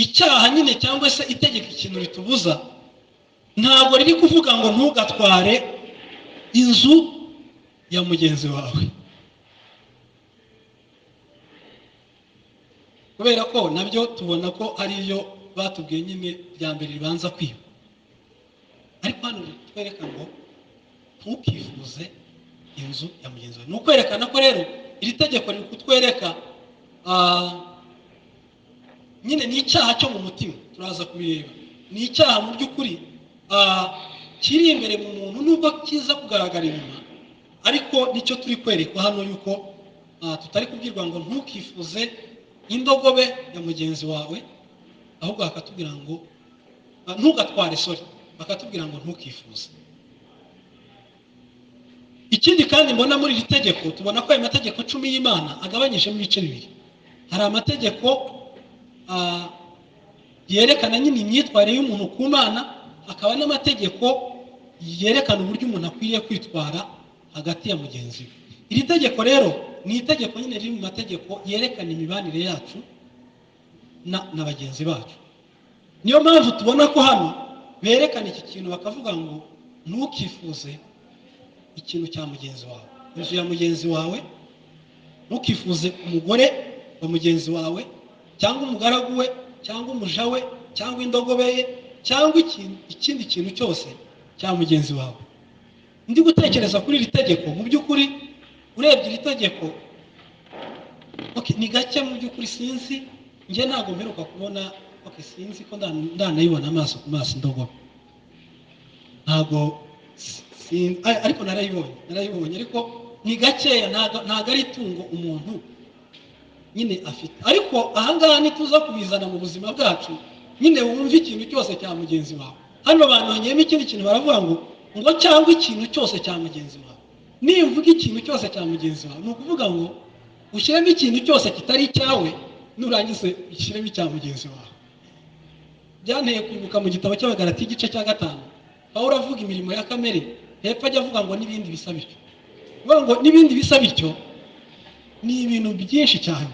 icyaha nyine cyangwa se itegeko ikintu ritubuza ntabwo riri kuvuga ngo ntugatware inzu ya mugenzi wawe, kubera ko nabyo tubona ko ari byo batubwiye nyine bya mbere ribanza kwiba. Ariko hano twereka ngo ntukifuze inzu ya mugenzi wawe. Ni ukwerekana ko rero iri tegeko riri kutwereka nyine ni icyaha cyo mu mutima. Turaza kubireba, ni icyaha mu by'ukuri kiri imbere mu muntu nubwo kiza kugaragara inyuma, ariko nicyo turi kwerekwa hano yuko tutari kubwirwa ngo ntukifuze indogobe ya mugenzi wawe, ahubwo bakatubwira ngo ntugatware, bakatubwira ngo ntukifuze. Ikindi kandi mbona muri iri tegeko tubona ko ayo mategeko 10 y'Imana agabanyije mu bice bibiri. Hari amategeko yerekana nyine imyitwarire y'umuntu ku Mana, hakaba n'amategeko yerekana uburyo umuntu akwiriye kwitwara hagati ya mugenzi we. Iri tegeko rero ni itegeko nyine riri mu mategeko yerekana imibanire yacu na bagenzi bacu. Niyo mpamvu tubona ko hano berekana iki kintu bakavuga ngo ntukifuze ikintu cya mugenzi wawe, inzu ya mugenzi wawe. Ntukifuze umugore wa mugenzi wawe, cyangwa umugaragu we, cyangwa umuja we, cyangwa indogobe ye, cyangwa ikindi kintu cyose cya mugenzi wawe. Ndi gutekereza kuri iri tegeko, mu by'ukuri urebye iri tegeko ni gake mu by'ukuri, sinzi njye ntabwo mperuka kubona, sinzi ko ndanayibona amaso ku maso indogobe, ntabwo ariko narayibonye, ariko ni gakeya, ntabwo ari itungo umuntu nyine afite. Ariko ahangaha nituza kubizana mu buzima bwacu, nyine wumva ikintu cyose cya mugenzi wawe. Hano abantu banyemo ikindi kintu baravuga ngo cyangwa ikintu cyose cya mugenzi wawe. Nimvuga ikintu cyose cya mugenzi wawe, ni ukuvuga ngo ushyiremo ikintu cyose kitari icyawe, nurangize ushyiremo icya mugenzi wawe. Byanteye kwibuka mu gitabo cy'Abagalati igice cya 5, Pawulo avuga imirimo ya kamere, hepfo ajya avuga ngo n'ibindi bisa bityo. Vuga ngo n'ibindi bisa bityo ni ibintu byinshi cyane.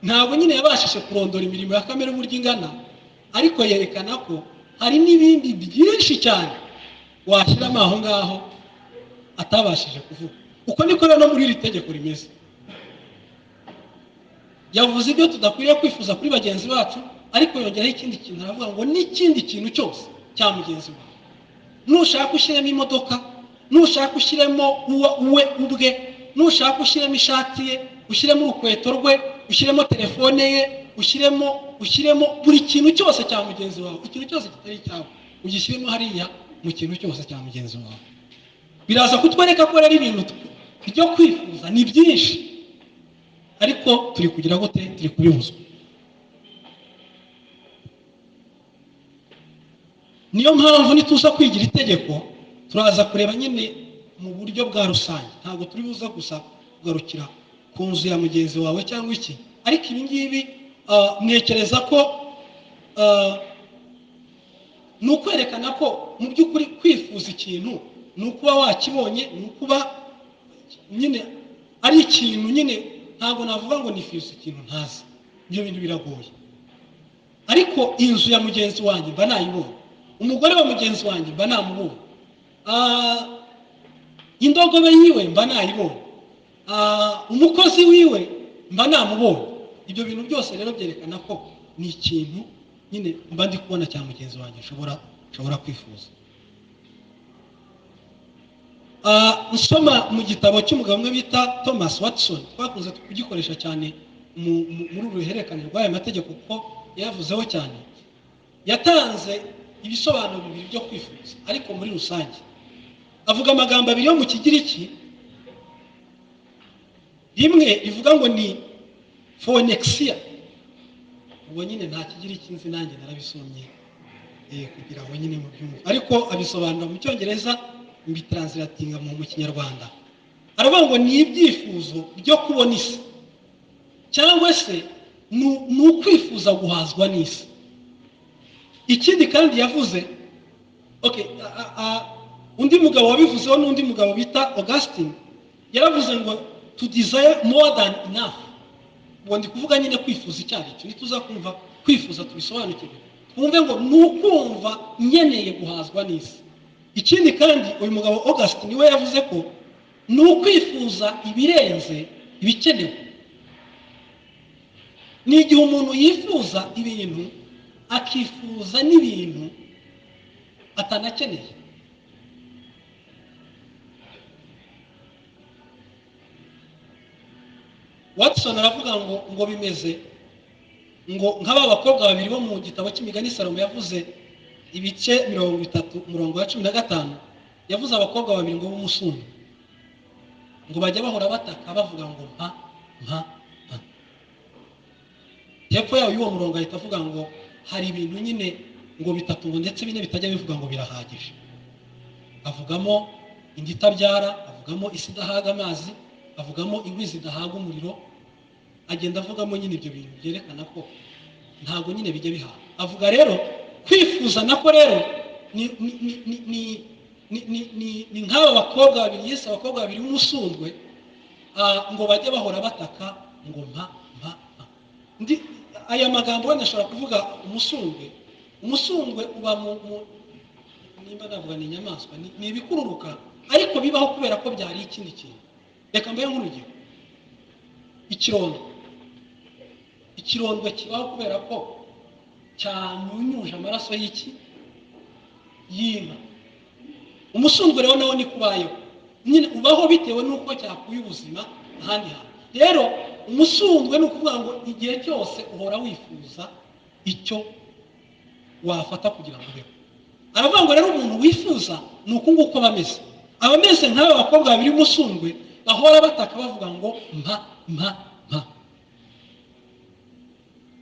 Ntabwo nyine yabashije kurondora imirimo ya kamere uburyo ingana, ariko yerekana ko hari n'ibindi byinshi cyane washyiramo aho ngaho atabashije kuvuga. Uko niko rero muri iri tegeko rimeze. Yavuze ibyo tudakwiriye kwifuza kuri bagenzi bacu, ariko yongeraho ikindi kintu, aravuga ngo n'ikindi kintu cyose cya mugenzi wawe. Nushaka ushyiremo imodoka, nushaka ushyiremo uwe ubwe, nushaka ushyiremo ishati ye, ushyiremo urukweto rwe, ushyiremo telefone ye, ushyiremo buri kintu cyose cya mugenzi wawe. Ikintu cyose kitari icyawe ugishyiremo hariya mu kintu cyose cya mugenzi wawe. Biraza kutwereka ko rero ibintu byo kwifuza ni byinshi, ariko turi kugira gute? Turi kubibuzwa. Niyo mpamvu nituza kwigira itegeko turaza kureba nyine mu buryo bwa rusange, ntabwo turi buza gusa kugarukira ku nzu ya mugenzi wawe cyangwa iki. Ariko ibi ngibi mwekereza ko ni ukwerekana ko mu by'ukuri kwifuza ikintu ni ukuba wakibonye, ni ukuba nyine ari ikintu nyine. Ntabwo navuga ngo nifuza ikintu ntazi, ibyo bintu biragoye. Ariko inzu ya mugenzi wanjye mba nayibonye, umugore wa mugenzi wanjye mba namubonye, indogobe yiwe mba nayibonye, umukozi wiwe mba namubonye. Ibyo bintu byose rero byerekana ko ni ikintu nyine mba ndi kubona cya mugenzi wanjye nshobora kwifuza. Nsoma mu gitabo cy'umugabo umwe bita Thomas Watson, twakunze kugikoresha cyane muri uruhererekane rw'aya mategeko kuko yavuzeho cyane. Yatanze ibisobanuro bibiri byo kwifuza, ariko muri rusange avuga amagambo abiri yo mu Kigiriki. Rimwe rivuga ngo ni phonexia, ubwo nyine nta Kigiriki nzi, nanjye narabisomye kugira ngo nyine mu byumve, ariko abisobanura mu Cyongereza mbitranslatinga mu Kinyarwanda. Aravuga ngo ni ibyifuzo byo kubona isi, cyangwa se ni ukwifuza guhazwa n'isi. Ikindi kandi yavuze undi mugabo wabivuzeho n'undi mugabo bita Augustine, yaravuze ngo to desire more than enough. Ubwo ndi kuvuga nyine kwifuza icyo ari cyo, nituza kumva kwifuza tubisobanukirwe twumve ngo nukumva nyeneye guhazwa n'isi. Ikindi kandi uyu mugabo August niwe yavuze ko nukwifuza ibirenze ibikenewe. Ni igihe umuntu yifuza ibintu akifuza n'ibintu atanakeneye. Watson aravuga ngo bimeze ngo nk'aba bakobwa babiri bo mu gitabo cy'imigani Salomo yavuze ibice 30 umurongo wa 15 yavuze abakobwa babiri ngo b'umusumba ngo bajya bahora bataka bavuga ngo mpa mpa mpa. Hepfo yawo y'uwo murongo ahita avuga ngo hari ibintu nyine ngo bitatu ngo ndetse bine bitajya bivuga ngo birahagije. Avugamo indi itabyara, avugamo isi idahaga amazi, avugamo inkwi zidahaga umuriro, agenda avugamo nyine ibyo bintu byerekana ko ntago nyine bijye bihaha. Avuga rero kwifuza nako rero ni nk'aba bakobwa babiri, Yesu abakobwa babiri b'umusundwe ngo bajye bahora bataka ngo mpa mpa mpa. Aya magambo wenda ashobora kuvuga umusundwe uba nimba navuga ni inyamaswa, ni ibikururuka ariko bibaho kubera ko byari ikindi kintu. Reka mbaye nk'urugero, ikirondwe kibaho kubera ko cyanyunyuje amaraso y'inka. Umusundwe rero nawo ni kubayeho nyine ubaho bitewe n'uko cyakuye ubuzima ahandi hantu. Rero umusundwe ni ukuvuga ngo igihe cyose uhora wifuza icyo wafata kugira ngo ubeho. Aravuga ngo rero umuntu wifuza ni uko nguko bameze. Abameze nk'aba bakobwa babiri b'umusundwe bahora bataka bavuga ngo mpa mpa mpa.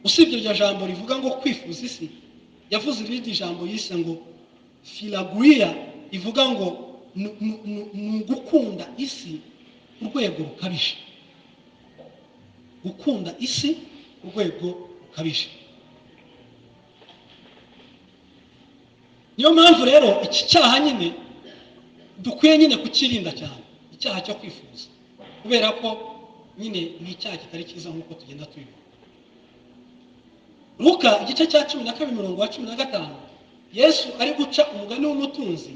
Usibye iryo jambo rivuga ngo kwifuza isi, yavuze irindi jambo yise ngo philaguia, ivuga ngo gukunda isi urwego rukabije. Gukunda isi urwego rukabije. Niyo mpamvu rero iki cyaha nyine dukwiye nyine kukirinda cyane, icyaha cyo kwifuza, kubera ko nyine ni icyaha kitari cyiza nk'uko tugenda tubibona. Luka igice cya 12 umurongo wa 15, Yesu ari guca umugani w'umutunzi,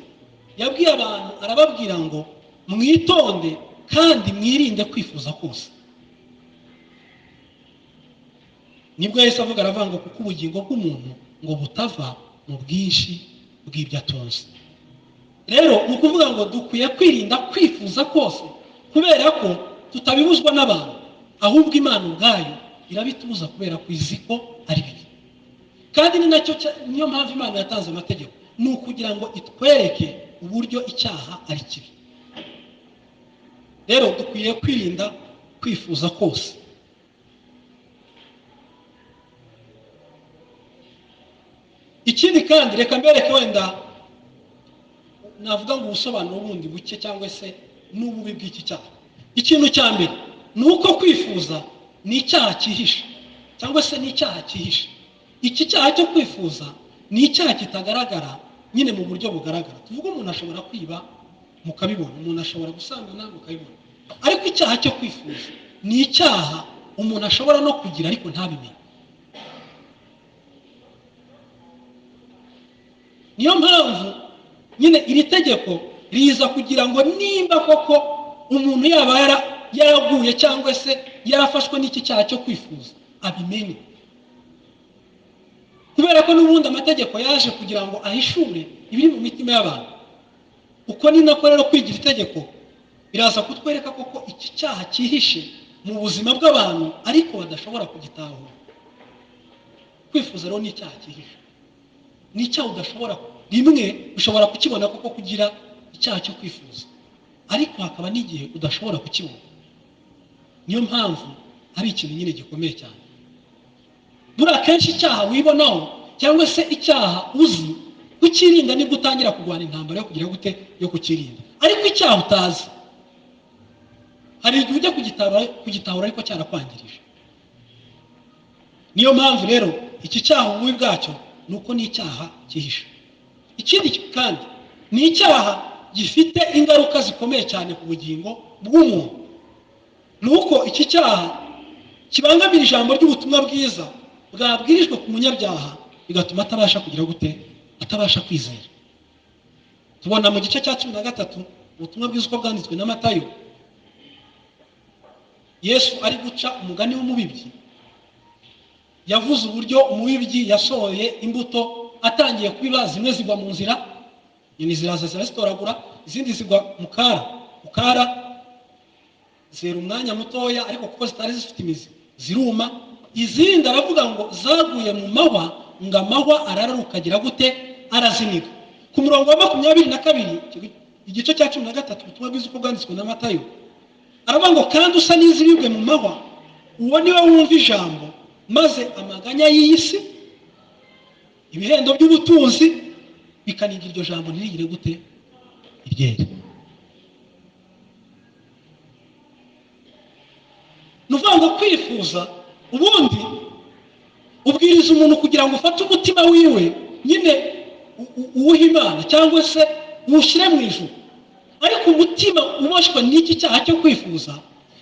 yabwiye abantu arababwira ngo mwitonde kandi mwirinde kwifuza kose. Nibwo Yesu avuga aravuga ngo kuko ubugingo bw'umuntu ngo butava mu bwinshi bw'ibyo atunze. Rero ni ukuvuga ngo dukwiye kwirinda kwifuza kose kubera ko tutabibuzwa n'abantu, ahubwo Imana ubwayo irabitubuza kubera ko izi ko ari bibi. Kandi ni nacyo niyo mpamvu Imana yatanze amategeko, ni ukugira ngo itwereke uburyo icyaha ari kibi. Rero dukwiye kwirinda kwifuza kose. Ikindi kandi reka mbereke wenda navuga ngo ubusobanuro bundi buke cyangwa se n'ububi bw'iki cyaha. Ikintu cya mbere ni uko kwifuza ni icyaha cyihishe cyangwa se ni icyaha cyihishe. Iki cyaha cyo kwifuza ni icyaha kitagaragara nyine mu buryo bugaragara. Tuvuga umuntu ashobora kwiba mukabibona, umuntu ashobora gusambana mukabibona, ariko icyaha cyo kwifuza ni icyaha umuntu ashobora no kugira ariko ntabimenye. Niyo mpamvu nyine iri tegeko riza kugira ngo nimba koko umuntu yaba yaraguye cyangwa se yarafashwe n'iki cyaha cyo kwifuza abimenye, kubera ko n'ubundi amategeko yaje kugira ngo ahishure ibiri mu mitima y'abantu. Uko ni nako rero kwigira itegeko biraza kutwereka koko iki cyaha cyihishe mu buzima bw'abantu ariko badashobora kugitahura. Kwifuza rero ni icyaha cyihishe, ni icyaha udashobora rimwe ushobora kukibona koko kugira icyaha cyo kwifuza, ariko hakaba n'igihe udashobora kukibona. Niyo mpamvu ari ikintu nyine gikomeye cyane. Buriya kenshi icyaha wibonaho cyangwa se icyaha uzi kukirinda nibwo utangira kurwana intambara yo kugira gute yo kukirinda. Ariko icyaha utazi hari igihe ujya kugitahura ariko cyarakwangirije. Niyo mpamvu rero iki cyaha ububi bwacyo ni uko ni icyaha cyihishe. Ikindi kandi ni icyaha gifite ingaruka zikomeye cyane ku bugingo bw'umuntu. Nuko iki cyaha kibangamira ijambo ry'ubutumwa bwiza bwabwirijwe ku munyabyaha bigatuma atabasha kugira gute, atabasha kwizera. Tubona mu gice cya 13 ubutumwa bwiza uko bwanditswe na Matayo, Yesu ari guca umugani w'umubibyi. Yavuze uburyo umubibyi yasohoye imbuto, atangiye kubiba, zimwe zigwa mu nzira, nyine ziraza zirazitoragura, izindi zigwa mu kara, zera umwanya mutoya, ariko kuko zitari zifite imizi ziruma. Izindi aravuga ngo zaguye mu mahwa, ngo amahwa arararuka agira gute, araziniga. Ku murongo wa 22 igice cya 13 ubutumwa bwiza uko bwanditswe na Matayo, aravuga ngo kandi usa n'izibibwe mu mahwa, uwo niwe wumva ijambo, maze amaganya y'isi, ibihendo by'ubutunzi bikaniga iryo jambo ntirigire gute, iryere. Nuvuga ngo kwifuza, ubundi ubwiriza umuntu kugira ngo ufate umutima wiwe nyine uwuha Imana cyangwa se uwushyire mu ijuru, ariko umutima uboshwe n'iki cyaha cyo kwifuza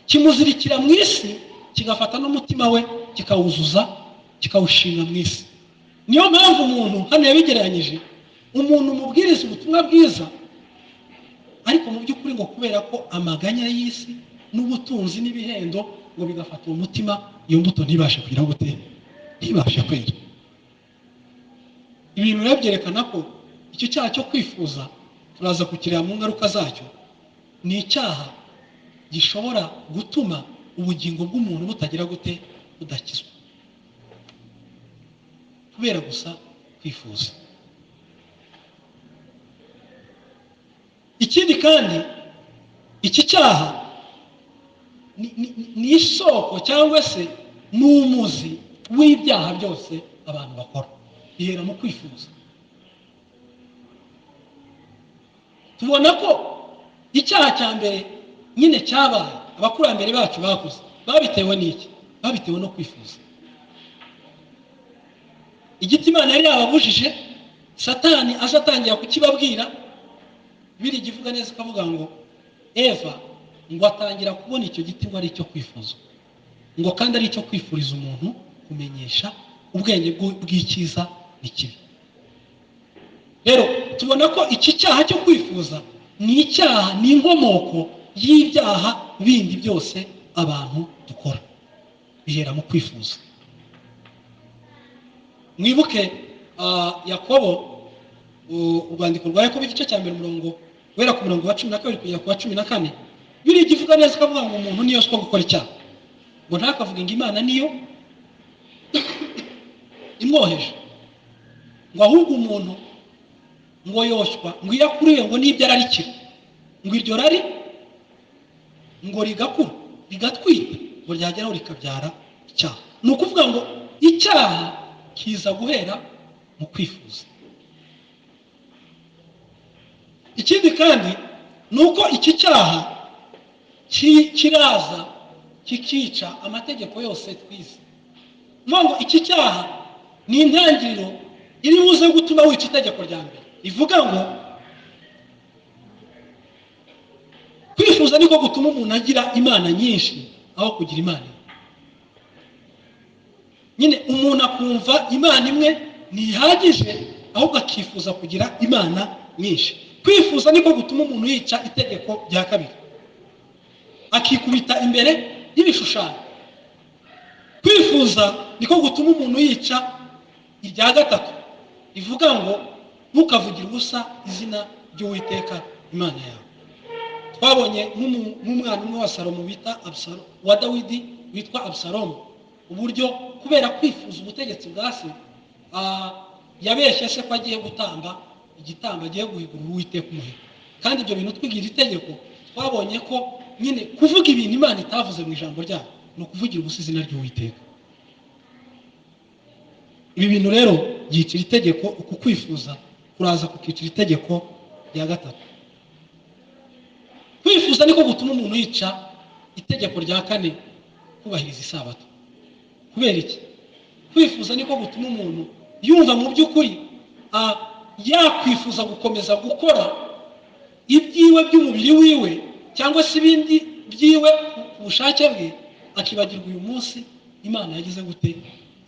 kimuzirikira mu isi, kigafata n'umutima we kikawuzuza, kikawushinga mu isi. Niyo mpamvu umuntu hano yabigereranyije, umuntu umubwiriza ubutumwa bwiza, ariko mu by'ukuri ngo kubera ko amaganya y'isi n'ubutunzi n'ibihendo ngo bigafata uwo mutima, iyo mbuto ntibashe kugira gute, ntibashe kwera. Ibintu rero byerekana ko icyo cyaha cyo kwifuza, turaza kukireba mu ngaruka zacyo, ni icyaha gishobora gutuma ubugingo bw'umuntu butagira gute, budakizwa, kubera gusa kwifuza. Ikindi kandi iki cyaha ni isoko cyangwa se ni umuzi w'ibyaha byose abantu bakora, bihera mu kwifuza. Tubona ko icyaha cya mbere nyine cyabaye abakurambere bacu bakoze, babitewe n'iki? Babitewe no kwifuza. Igiti Imana yari yababujije, Satani azatangira kukibabwira, biri givuga neza kavuga ngo Eva ngo atangira kubona icyo giti ngo ari icyo kwifuza, ngo kandi ari icyo kwifuriza umuntu kumenyesha ubwenge bw'icyiza n'ikibi. Rero tubona ko iki cyaha cyo kwifuza ni icyaha, ni inkomoko y'ibyaha bindi byose abantu dukora, bihera mu kwifuza. Mwibuke Yakobo, urwandiko rwa Yakobo igice cya mbere guhera ku murongo wa 12 kugera ku wa 14, biri givuga neza kavuga ngo umuntu niyo siko gukora icyaha, ngo ntakavuga ngo Imana niyo imwoheje, ngo ahubwo umuntu ngo yoshywa, ngo iyo akuriye ngo n'ibyo ararikira, ngo iryo rari ngo rigakura rigatwita, ngo ryageraho rikabyara icyaha. Ni ukuvuga ngo icyaha kiza guhera mu kwifuza. Ikindi kandi ni uko iki cyaha kiraza kikica amategeko yose twize. Ngo iki cyaha ni intangiriro iri buze gutuma wica itegeko rya mbere, ivuga ngo kwifuza niko gutuma umuntu agira imana nyinshi aho kugira imana. Nyine umuntu akumva imana imwe ntihagije, ahubwo akifuza kugira imana nyinshi. Kwifuza niko gutuma umuntu yica itegeko rya kabiri, akikubita imbere y'ibishushanyo. Kwifuza niko gutuma umuntu yica irya gatatu, ivuga ngo ntukavugire ubusa izina ry'Uwiteka Imana yawe. Twabonye nk'umwana umwe wa Salomo bita Absalomu, wa Dawidi witwa Absalomu, uburyo kubera kwifuza ubutegetsi bwa se, yabeshye se ko agiye gutamba igitambo, agiye guhigura Uwiteka umuhigo. Kandi ibyo bintu twigira itegeko, twabonye ko nyine kuvuga ibintu Imana itavuze mu ijambo ryayo ni ukuvugira ubusa izina ry'Uwiteka. Ibi bintu rero byicira itegeko, uku kwifuza kuraza kukicira itegeko rya gatatu. Kwifuza niko gutuma umuntu yica itegeko rya kane, kubahiriza isabato. Kubera iki? Kwifuza niko gutuma umuntu yumva mu by'ukuri yakwifuza gukomeza gukora ibyiwe by'umubiri wiwe cyangwa se ibindi byiwe ku bushake bwe, akibagirwa uyu munsi Imana yagize gute,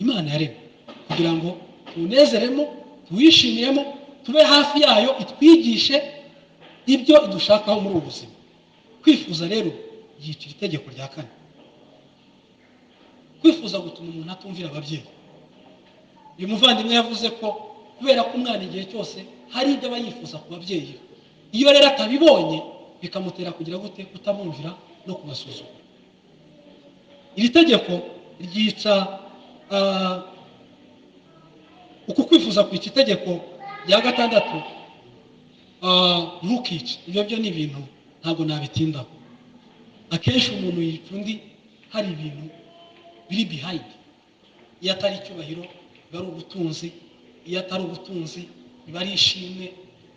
Imana yaremye kugira ngo tunezeremo, tuwishimiremo, tube hafi yayo, itwigishe ibyo idushakaho muri ubu buzima. Kwifuza rero yicira itegeko rya kane. Kwifuza gutuma umuntu atumvira ababyeyi. Uyu muvandimwe yavuze ko kubera ko umwana igihe cyose hari ibyo aba yifuza ku babyeyi, iyo rero atabibonye bikamutera kugira gute, kutabumvira no kubasuzuma. Iri tegeko ryica uku kwifuza kwica itegeko rya gatandatu, ntukice. Ibyo byo ni ibintu ntabwo nabitindaho. Akenshi umuntu yica undi hari ibintu biri behind. Iyo atari icyubahiro biba ari ubutunzi, iyo atari ubutunzi biba ari ishimwe,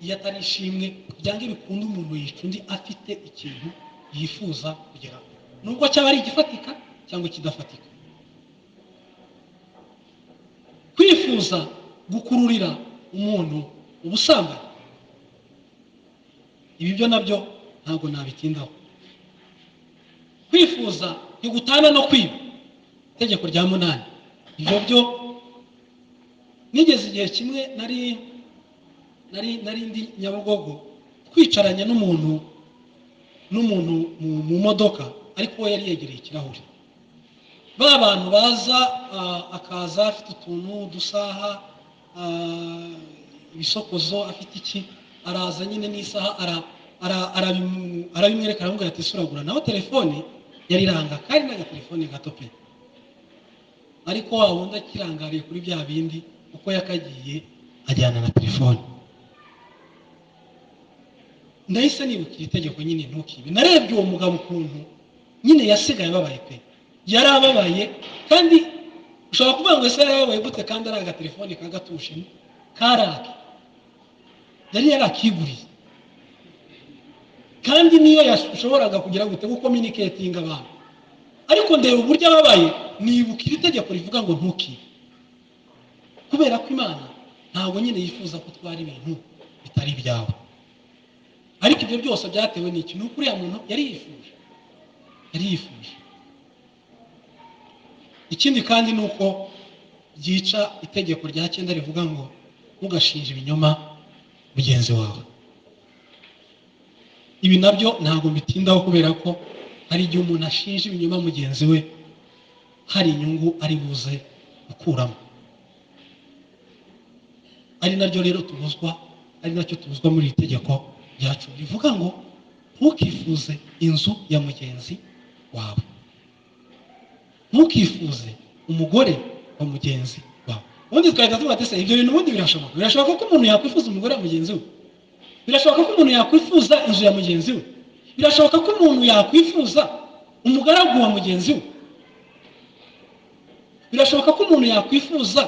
iyo atari ishimwe byange bikunda umuntu yica undi afite ikintu yifuza kugeraho, nubwo cyaba ari igifatika cyangwa kidafatika. Kwifuza gukururira umuntu ubusambanyi, ibi byo nabyo ntabwo nabitindaho. Kwifuza ntigutana no kwiba, itegeko rya 8. Ibyo byo nigeze igihe kimwe nari ndi Nyabugogo, twicaranye n'umuntu mu modoka, ariko we yari yegereye ikirahure. Ba bantu baza akaza afite utuntu dusaha, ibisokozo, afite iki, araza nyine n'isaha, arabimwereka, aramubwira ati suragura. Naho telefone yari iranga, kandi n'agatelefone gato pe, ariko wa wundi akirangariye kuri bya bindi uko yakagiye ajyana na telefone. Ndahise nibukira itegeko nyine ntukibe. Narebye uwo mugabo ukuntu nyine yasigaye ababaye pe, yari ababaye, kandi ushobora kuvuga ngo ese yari ababaye gute kandi ari agatelefone kagatushe karake, yari yarakiguriye. Kandi niyo yashoboraga kugira gute gucommunicating abantu, ariko ndeba uburyo ababaye, nibukira itegeko rivuga ngo ntukibe. Kubera ko Imana ntabwo nyine yifuza ko twari ibintu bitari byawe. Ariko ibyo byose byatewe n'iki? Nuko uriya muntu yari yifuje. Ikindi kandi nuko byica itegeko rya 9 rivuga ngo ntugashinje ibinyoma mugenzi wawe. Ibi nabyo ntabwo bitindaho, kubera ko hari igihe umuntu ashinje ibinyoma mugenzi we hari inyungu ari buze gukuramo. Ari naryo rero tubuzwa muri iri tegeko ryacu rivuga ngo ntukifuze inzu ya mugenzi wawe, ntukifuze umugore wa mugenzi wawe. Ubundi twahita tuvuga ati se ibyo bintu ubundi birashoboka ko umuntu yakwifuza umugore wa mugenzi we? Birashoboka ko umuntu yakwifuza inzu ya mugenzi we? Birashoboka ko umuntu yakwifuza umugaragu wa mugenzi we? Birashoboka ko umuntu yakwifuza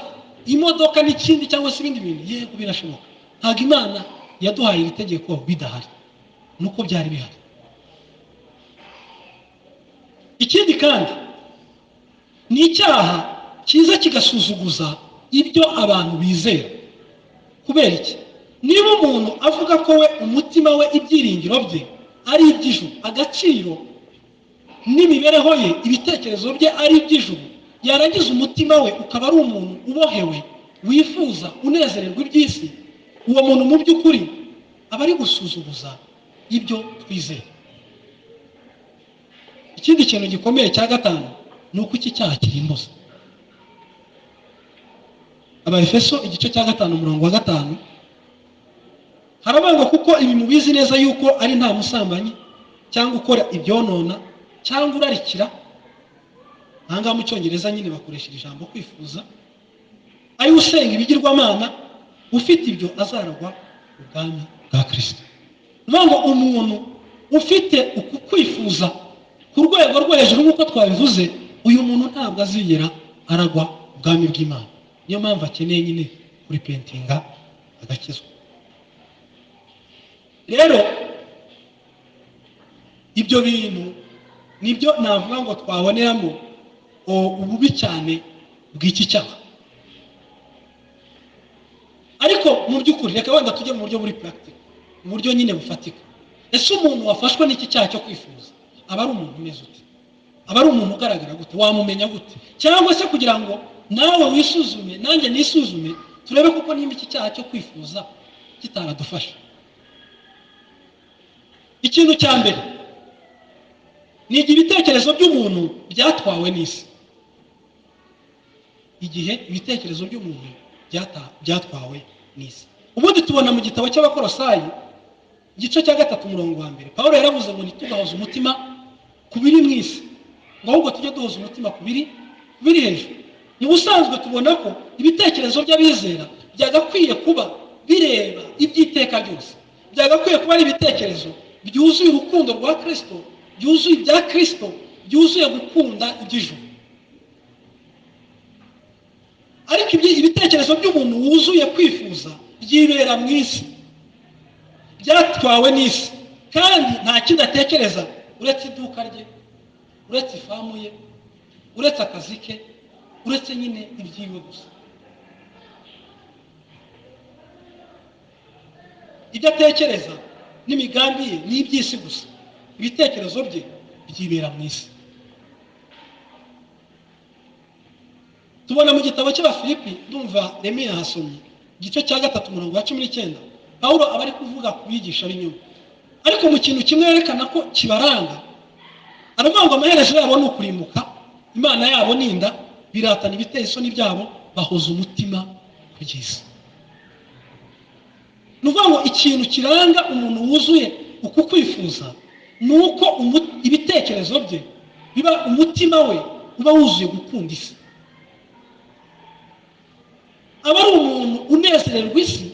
imodoka n'ikindi cyangwa se ibindi bintu? Yego birashoboka. Ntabwo Imana yaduhaye iri tegeko bidahari, nuko byari bihari. Ikindi kandi ni icyaha kiza kigasuzuguza ibyo abantu bizera. Kubera iki? Niba umuntu avuga ko we umutima we ibyiringiro bye ari iby'ijuru, agaciro n'imibereho ye ibitekerezo bye ari iby'ijuru, yarangiza umutima we ukaba ari umuntu ubohewe, wifuza unezererwa iby'isi, uwo muntu mu by'ukuri aba ari gusuzuguza ibyo twizeye. Ikindi kintu gikomeye cya 5 ni uko iki cyaha kirimbuza. Abaefeso igice cya 5 umurongo wa 5 haravuga kuko ibi mubizi neza yuko ari nta musambanyi cyangwa ukora ibyonona cyangwa urarikira. Hanga mu Cyongereza nyine bakoresha ijambo kwifuza, ari usenga ibigirwamana, ufite ibyo azaragwa ubwami bwa Kristo. Ngo umuntu ufite uku kwifuza ku rwego rwo hejuru nk'uko twabivuze, uyu muntu ntabwo azigera aragwa ubwami bw'Imana. Niyo mpamvu akeneye nyine kuri pentinga agakizwa. Rero ibyo bintu nibyo navuga ngo twaboneramo ububi cyane bw'iki cyaha. Ariko mu by'ukuri reka wenda tujye mu buryo buri practical, mu buryo nyine bufatika. Ese umuntu wafashwe n'iki cyaha cyo kwifuza aba ari umuntu umeze ute? Aba ari umuntu ugaragara gute? Wamumenya gute? Cyangwa se kugira ngo nawe wisuzume nanjye nisuzume turebe kuko nimba iki cyaha cyo kwifuza kitaradufasha. Ikintu cya mbere ni igihe ibitekerezo by'umuntu byatwawe n'isi. Igihe ibitekerezo by'umuntu byatwawe n'isi. Ubundi tubona mu gitabo cy'Abakolosayi igice cya 3 umurongo wa mbere, Pawulo yaravuze ngo ntitugahoze umutima ku biri mu isi, ngo ahubwo tujye duhoza umutima ku biri hejuru. Mu busanzwe tubona ko ibitekerezo by'abizera byagakwiye kuba bireba iby'iteka ryose, byagakwiye kuba ari ibitekerezo byuzuye urukundo rwa Kristo, byuzuye ibya Kristo, byuzuye gukunda iby'ijuru. Ariko ibitekerezo by'umuntu wuzuye kwifuza byibera mu isi, byatwawe n'isi, kandi nta kindi atekereza uretse iduka rye, uretse ifamu ye, uretse akazi ke, uretse nyine ibyiwe gusa. Ibyo atekereza n'imigambi ye ni iby'isi gusa, ibitekerezo bye byibera mu isi. Tubona mu gitabo cy'Abafilipi, ndumva Remiya hasomye igice cya 3 umurongo wa 19, Pawulo aba ari kuvuga ku bigisha b'inyuma, ariko mu kintu kimwe yerekana ko kibaranga, aravuga ngo amaherezo yabo ni ukurimbuka, imana yabo ninda, biratana ibiteye isoni byabo, bahoza umutima ku by'isi. Nuvuga ngo ikintu kiranga umuntu wuzuye uku kwifuza ni uko ibitekerezo bye biba, umutima we uba wuzuye gukunda isi. Aba ari umuntu unezererwa isi,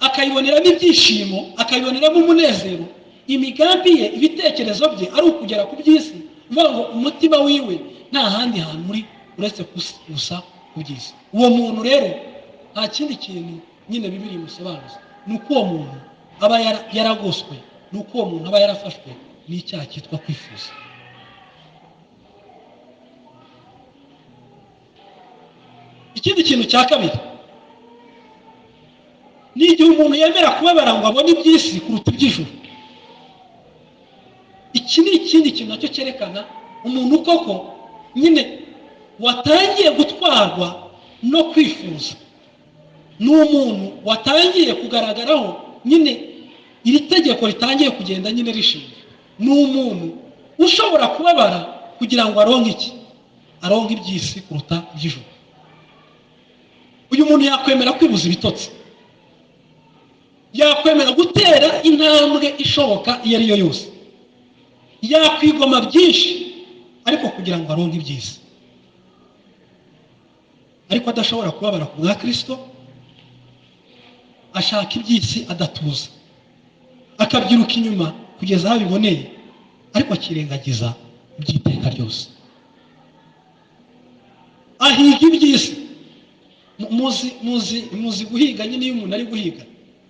akayiboneramo ibyishimo, akayiboneramo umunezero. Imigambi ye, ibitekerezo bye ari ukugera ku by'isi, uvuga ngo umutima wiwe nta handi hantu uri uretse gusa ku by'isi. Uwo muntu rero nta kindi kintu nyine Bibiliya imusobanuza, ni uko uwo muntu aba yaragoswe, ni uko uwo muntu aba yarafashwe n'icyaha cyitwa kwifuza. Ikindi kintu cya kabiri ni igihe umuntu yemera kubabara ngo abone iby'isi kuruta iby'ijuru. Iki ni ikindi kintu nacyo cyerekana umuntu koko nyine watangiye gutwarwa no kwifuza. Ni umuntu watangiye kugaragaraho nyine iri tegeko ritangiye kugenda nyine rishinga. Ni umuntu ushobora kubabara kugira ngo aronke iki? Aronke iby'isi kuruta iby'ijuru. Uyu muntu yakwemera kwibuza ibitotsi, yakwemera gutera intambwe ishoboka iyo ari yo yose, yakwigoma byinshi ariko kugira ngo aronke iby'isi. Ariko adashobora kubabara ku bwa Kristo, ashaka iby'isi adatuza, akabyiruka inyuma kugeza aho abiboneye, ariko akirengagiza iby'iteka ryose. Ahiga iby'isi. Muzi guhiga nyine, iyo umuntu ari guhiga,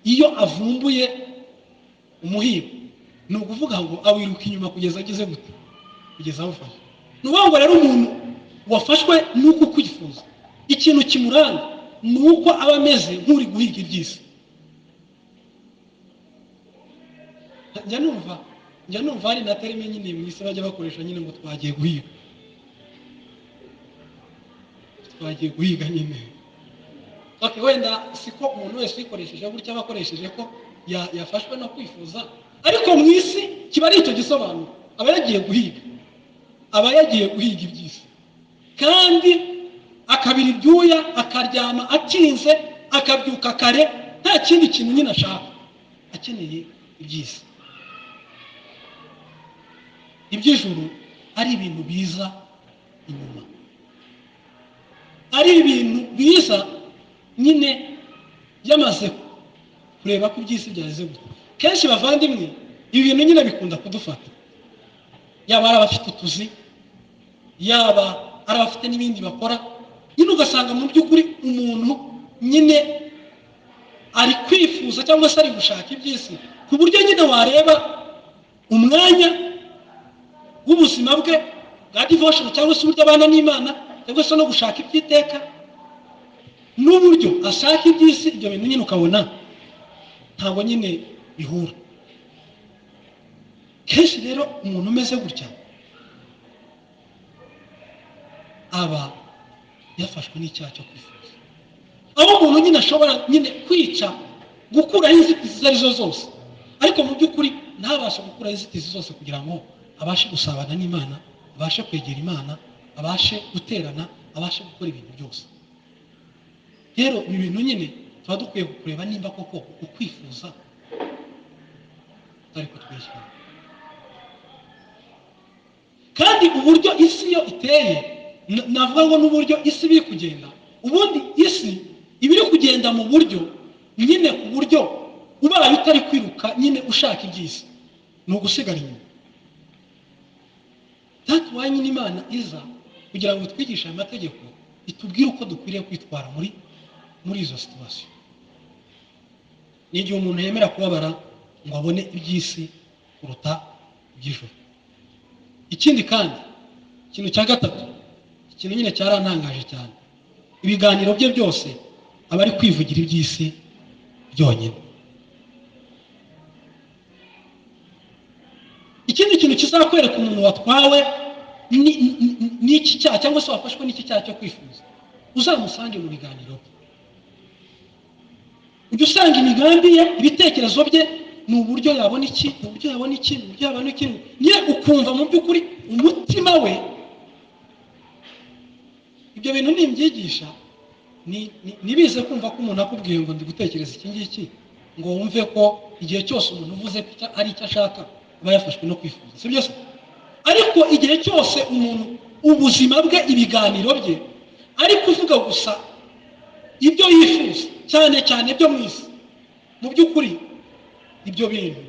iyo avumbuye umuhigo, ni ukuvuga ngo awiruka inyuma kugeza ageze gute? Kugeza awufashe. Ni ukuvuga ngo rero umuntu wafashwe n'uko kwifuza, ikintu kimuranga ni uko aba ameze nk'uri guhiga iby'isi. Njya numva hari na terime nyine mu isi bajya bakoresha nyine ngo twagiye guhiga. Twagiye guhiga nyine. Okay, wenda siko umuntu wese uyikoresheje gutya bakoresheje ko yafashwe no kwifuza, ariko mu isi kiba ari icyo gisobanuro. Aba yagiye guhiga, aba yagiye guhiga iby'isi, kandi akabira ibyuya, akaryama atinze, akabyuka kare, nta kindi kintu nyine ashaka, akeneye iby'isi. Iby'ijuru ari ibintu biza inyuma, ari ibintu biza nyine yamaze kureba ko iby'isi byageze gute. Kenshi bavandimwe, ibi bintu nyine bikunda kudufata, yaba ari abafite utuzi, yaba ari abafite n'ibindi bakora, nyine ugasanga mu by'ukuri umuntu nyine ari kwifuza cyangwa se ari gushaka iby'isi, ku buryo nyine wareba umwanya w'ubuzima bwe bwa devotion cyangwa se uburyo abana n'Imana, cyangwa se no gushaka iby'iteka, n'uburyo ashaka iby'isi, ibyo bintu nyine ukabona ntabwo nyine bihura. Kenshi rero umuntu umeze gutya aba yafashwe n'icyaha cyo kwifuza. Aho umuntu nyine ashobora nyine kwica, gukuraho inzitizi izo arizo zose, ariko mu by'ukuri ntabashe gukuraho inzitizi zose kugira ngo abashe gusabana n'Imana, abashe kwegera Imana, abashe guterana, abashe gukora ibintu byose. Rero ibi bintu nyine tuba dukwiye kureba nimba koko ukwifuza atari kutwishyura. Kandi uburyo isi yo iteye, navuga ngo n'uburyo isi biri kugenda, ubundi isi iba iri kugenda mu buryo nyine ku buryo ubaye utari kwiruka nyine ushaka iby'isi, ni ugusigara inyuma. That's why nyine Imana iza kugira ngo twigishe amategeko, itubwire uko dukwiriye kwitwara muri izo situation. N'igihe umuntu yemera kubabara ngo abone iby'isi kuruta iby'ijuru. Ikindi kandi, ikintu cya gatatu, ikintu nyine cyarantangaje cyane, ibiganiro bye byose aba ari kwivugira iby'isi byonyine. Ikindi kintu kizakwereka umuntu watwawe n'iki cyaha cyangwa se wafashwe n'iki cyaha cyo kwifuza, uzamusange mu biganiro bye. Ujya usanga imigambi ye, ibitekerezo bye ni uburyo yabona iki, uburyo yabona iki, uburyo yabona iki, niye ukumva mu by'ukuri umutima we. Ibyo bintu nimbyigisha nibize kumva ko umuntu akubwiye ngo ndi gutekereza iki ngiki, ngo wumve ko igihe cyose umuntu uvuze ko ari icyo ashaka aba yafashwe no kwifuza, si byo se? Ariko igihe cyose umuntu ubuzima bwe, ibiganiro bye ari kuvuga gusa ibyo yifuza, cyane cyane byo mu isi, mu by'ukuri ibyo bintu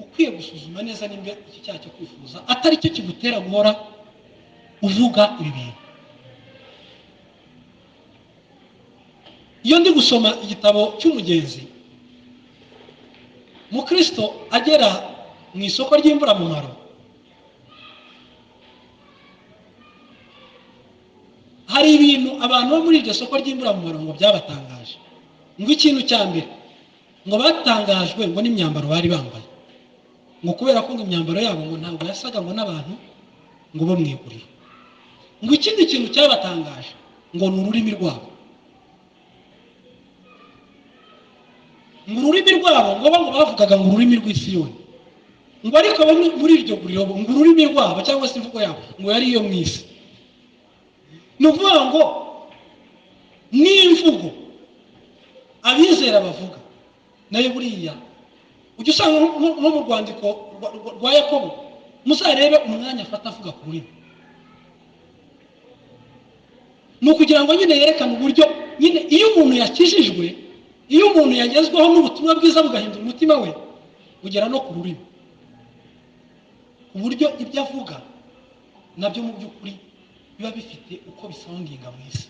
ukwiye gusuzuma neza nimba iki cyaha cyo kwifuza atari cyo kigutera guhora uvuga ibi bintu. Iyo ndi gusoma igitabo cy'Umugenzi, Mukristo agera mu isoko ry'imburamumaro, hari ibintu abantu bo muri iryo soko ry'imburamumaro ngo byabatangaje. Ngo ikintu cya mbere, ngo batangajwe ngo n'imyambaro bari bambaye, ngo kubera ko ngo imyambaro yabo ngo ntabwo yasaga ngo n'abantu ngo bo mwigurire. Ngo ikindi kintu cyabatangaje ngo ni ururimi rwabo. Ngo ururimi rwabo ngo bavugaga ngo ururimi rw'Isiyoni. Ngo ariko muri iryo guriro ngo ururimi rwabo cyangwa se imvugo yabo ngo yari iyo mu isi. Ni ukuvuga ngo n'imvugo abizera bavuga nayo buriya ujya usanga nko mu rwandiko rwa Yakobo, muzarebe umwanya afata avuga ku rurimi. Ni ukugira ngo nyine yerekane uburyo nyine iyo umuntu yakijijwe, iyo umuntu yagezweho n'ubutumwa bwiza bugahindura umutima we, bugera no ku rurimi, uburyo ibyo avuga nabyo mu by'ukuri biba bifite uko bisoundinga mu isi.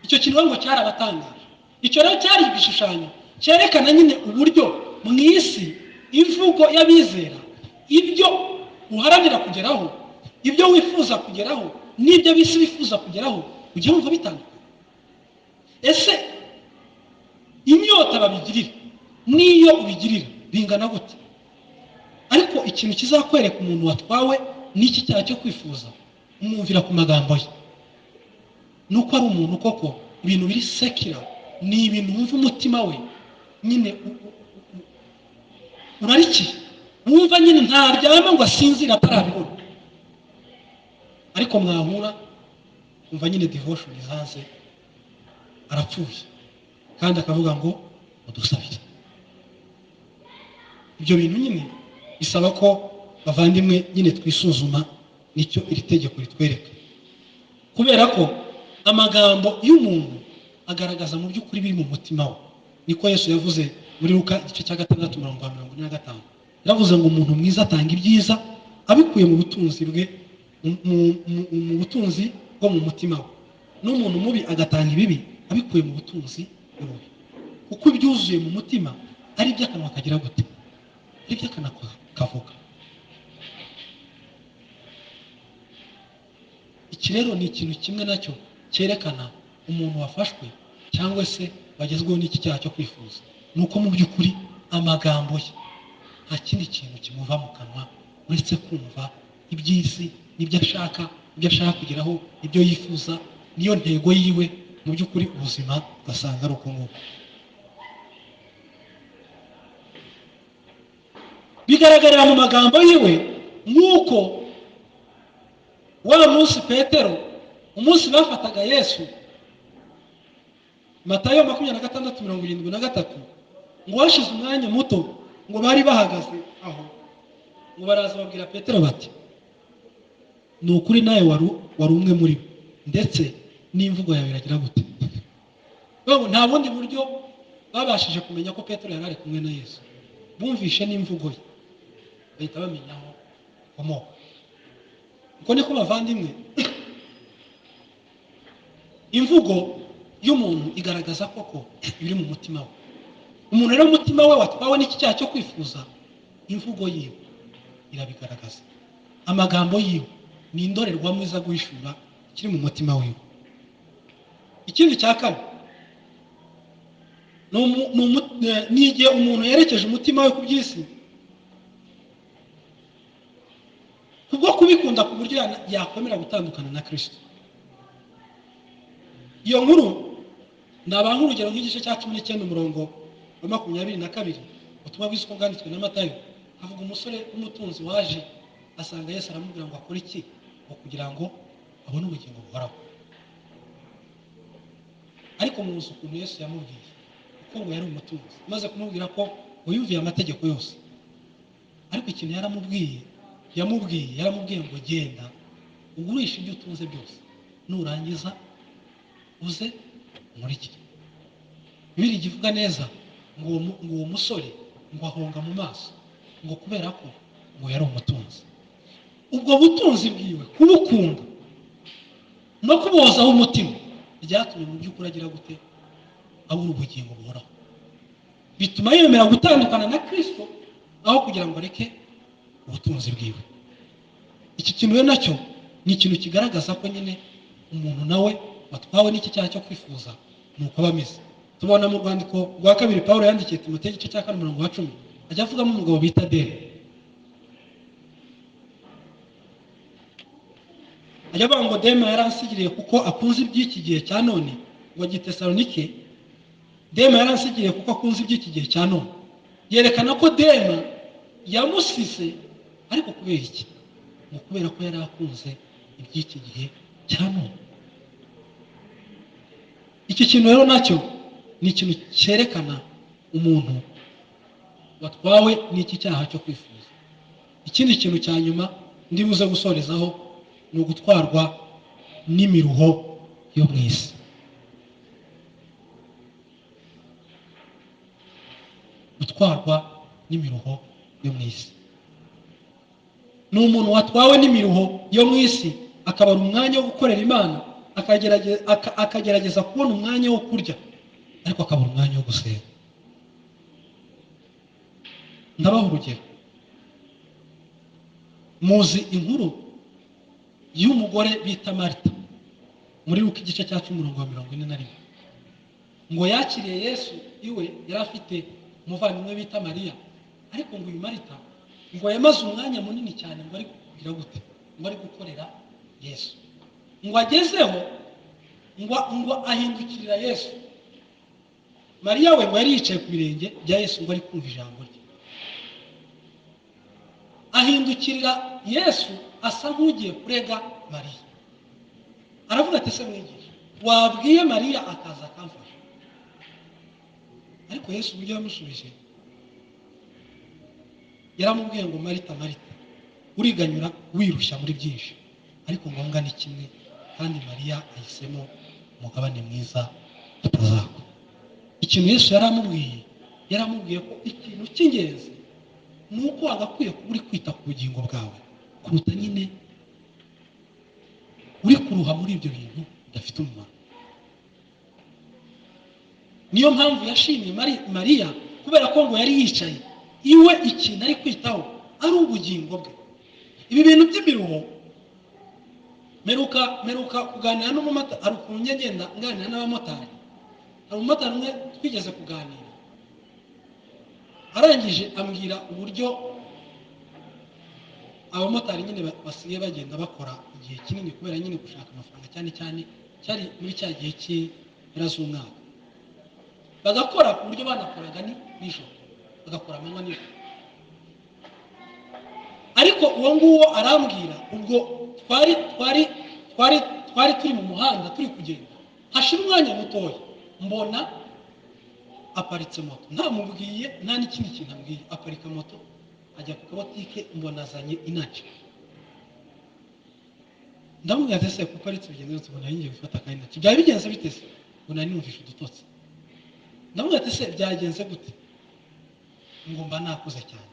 Icyo kintu ngo cyarabatangaje. Icyo rero cyari igishushanyo cyerekana nyine uburyo mu isi imvugo y'abizera, ibyo uharanira kugeraho, ibyo wifuza kugeraho n'ibyo bisi bifuza kugeraho, ujye wumva bitandukanye. Ese inyota babigirira n'iyo ubigirira bingana gute? Ariko ikintu kizakwereka umuntu watwawe n'iki cyaha cyo kwifuza, umwumvira ku magambo ye, nuko ari umuntu koko ibintu biri sekira, ni ibintu wumva umutima we nyine urarikiye, wumva nyine ntaryama ngo asinzire atarabibona. Ariko mwahura umva nyine devotion izaze arapfuye kandi akavuga ngo udusabire. Ibyo bintu nyine bisaba ko bavandimwe nyine twisuzuma, nicyo iri tegeko ritwereka. Kubera ko amagambo y'umuntu agaragaza mu by'ukuri biri mu mutima we. Niko Yesu yavuze muri Luka igice cya 6:45. Yaravuze ngo umuntu mwiza atanga ibyiza abikuye mu butunzi bwe, mu butunzi bwo mu mutima we, n'umuntu mubi agatanga ibibi abikuye mu butunzi bwe. Kuko ibyuzuye mu mutima ari iby'akanwa kagira gute, ari iby'akanwa kavuga. Iki rero ni ikintu kimwe nacyo cyerekana umuntu wafashwe cyangwa se bagezweho n'iki cyaha cyo kwifuza, nuko mu by'ukuri amagambo ye nta kindi kintu kimuva mu kanwa uretse kumva iby'isi n'ibyo ashaka ibyo ashaka kugeraho, ibyo yifuza, niyo ntego yiwe. Mu by'ukuri ubuzima ugasanga ari uko nguko. Bigaragarira mu magambo yiwe, nk'uko wa munsi Petero, umunsi bafataga Yesu, Matayo 26:73, ngo hashize umwanya muto, ngo bari bahagaze aho, ngo baraza babwira Petero bati, ni ukuri nawe wari umwe muri bo, ndetse n'imvugo yawe iragira gute. Nta bundi buryo babashije kumenya ko Petero yari ari kumwe na Yesu, bumvishe n'imvugo ye bahita bamenya aho komoka. Uko niko bavandimwe, imvugo y'umuntu igaragaza koko ibiri mu mutima we. Umuntu rero umutima we watwawe n'iki cyaha cyo kwifuza, imvugo yiwe irabigaragaza. Amagambo yiwe ni indorerwamo iza guhishura ikiri mu mutima wiwe. Ikindi cya kane, ni igihe umuntu yerekeje umutima we ku by'isi, kubwo kubikunda ku buryo yakwemera gutandukana na Kristo. Iyo nkuru ndabaha urugero nk'igice cya 19 umurongo wa 22, ubutumwa bwiza uko bwanditswe na Matayo. Havuga umusore w'umutunzi waje asanga Yesu, aramubwira ngo akore iki ngo kugira ngo abone ubugingo buhoraho. Ariko muzi ukuntu Yesu yamubwiye, kuko ngo yari umutunzi, maze kumubwira ko ngo yumviye amategeko yose. Ariko ikintu yaramubwiye ngo genda ugurisha ibyo utunze byose, nurangiza uze nkurikire. Bibiri ivuga neza ngo uwo musore ngo ahonga mu maso, ngo kubera ko ngo yari umutunzi. Ubwo butunzi bwiwe kubukunda no kubozaho umutima byatumye mu by'ukuri agira gute, abura ubugingo buhoraho. Bituma yemera gutandukana na Kristo aho kugira ngo areke ubutunzi bwiwe. Iki kintu rero nacyo ni ikintu kigaragaza ko nyine umuntu nawe watwawe n'iki cyaha cyo kwifuza nuko bameze. Tubona mu rwandiko rwa kabiri Pawulo yandikiye Timoteyo igice cya 4:10, ajya avugamo umugabo bita Dema. Ajya avuga ngo Dema yaransigiriye kuko akunze iby'iki gihe cya none, ngo Gitesalonike, Dema yaransigiriye kuko akunze iby'iki gihe cya none. Yerekana ko Dema yamusize, ariko kubera iki? Ngo kubera ko yari akunze iby'iki gihe cya none. Iki kintu rero nacyo ni ikintu cyerekana umuntu watwawe n'iki cyaha cyo kwifuza. Ikindi kintu cya nyuma ndi buze gusorezaho ni ugutwarwa n'imiruho yo mu isi. Gutwarwa n'imiruho yo mu isi. Ni umuntu watwawe n'imiruho yo mu isi, akabara umwanya wo gukorera Imana, akagerageza kubona umwanya wo kurya, ariko akabura umwanya wo gusenga. Ndabaha urugero. Muzi inkuru y'umugore bita Marita muri Luka igice cya 10:41, ngo yakiriye Yesu iwe, yari afite umuvandimwe bita Mariya. Ariko ngo uyu Marita ngo yamaze umwanya munini cyane ngo ari kugira gute, ngo ari gukorera Yesu. Ngo agezeho ngo ahindukirira Yesu. Mariya we ngo yari yicaye ku birenge bya Yesu, ngo ari kumva ijambo rye. Ahindukirira Yesu asa nk'ugiye kurega Mariya. Aravuga ati, se mwigisha, wabwiye Mariya akaza akamfasha? Ariko Yesu uburyo yamusubije, yaramubwiye ngo Marita, Marita, uriganyura wirushya muri byinshi, ariko ngombwa ni kimwe, kandi Mariya ahisemo umugabane mwiza atazakwa. Ikintu Yesu yaramubwiye ko ikintu cy'ingenzi ni uko agakwiye kuba uri kwita ku bugingo bwawe, kuruta nyine uri kuruha muri ibyo bintu bidafite umumaro. Niyo mpamvu yashimye Mariya, kubera ko ngo yari yicaye iwe, ikintu ari kwitaho ari ubugingo bwe. Ibi bintu by'imiruho, meruka kuganira n'umumotari. Hari ukuntu ngenda nganira n'abamotari. Hari umumotari umwe twigeze kuganira, arangije ambwira uburyo abamotari nyine basigaye bagenda bakora igihe kinini kubera nyine gushaka amafaranga cyane cyane cyari muri cya gihe cy'impera z'umwaka, bagakora ku buryo banakoraga nijoro, bagakora amanywa nijoro. Ariko uwo nguwo arambwira, ubwo twari turi mu muhanda turi kugenda, hashira umwanya mutoya mbona aparitse moto, ntamubwiye nta n'ikindi kintu ambwiye, aparika moto ajya ku kabotike, mbona azanye inaji. Ndamubwira ati ese kuko aritse bigenze gute? Mbona yingiye gufata akayinaji. Byari bigenze biteze? Mbona numvishe udutotsi. Ndamubwira ati ese byagenze gute? Ngo mba nakoze cyane.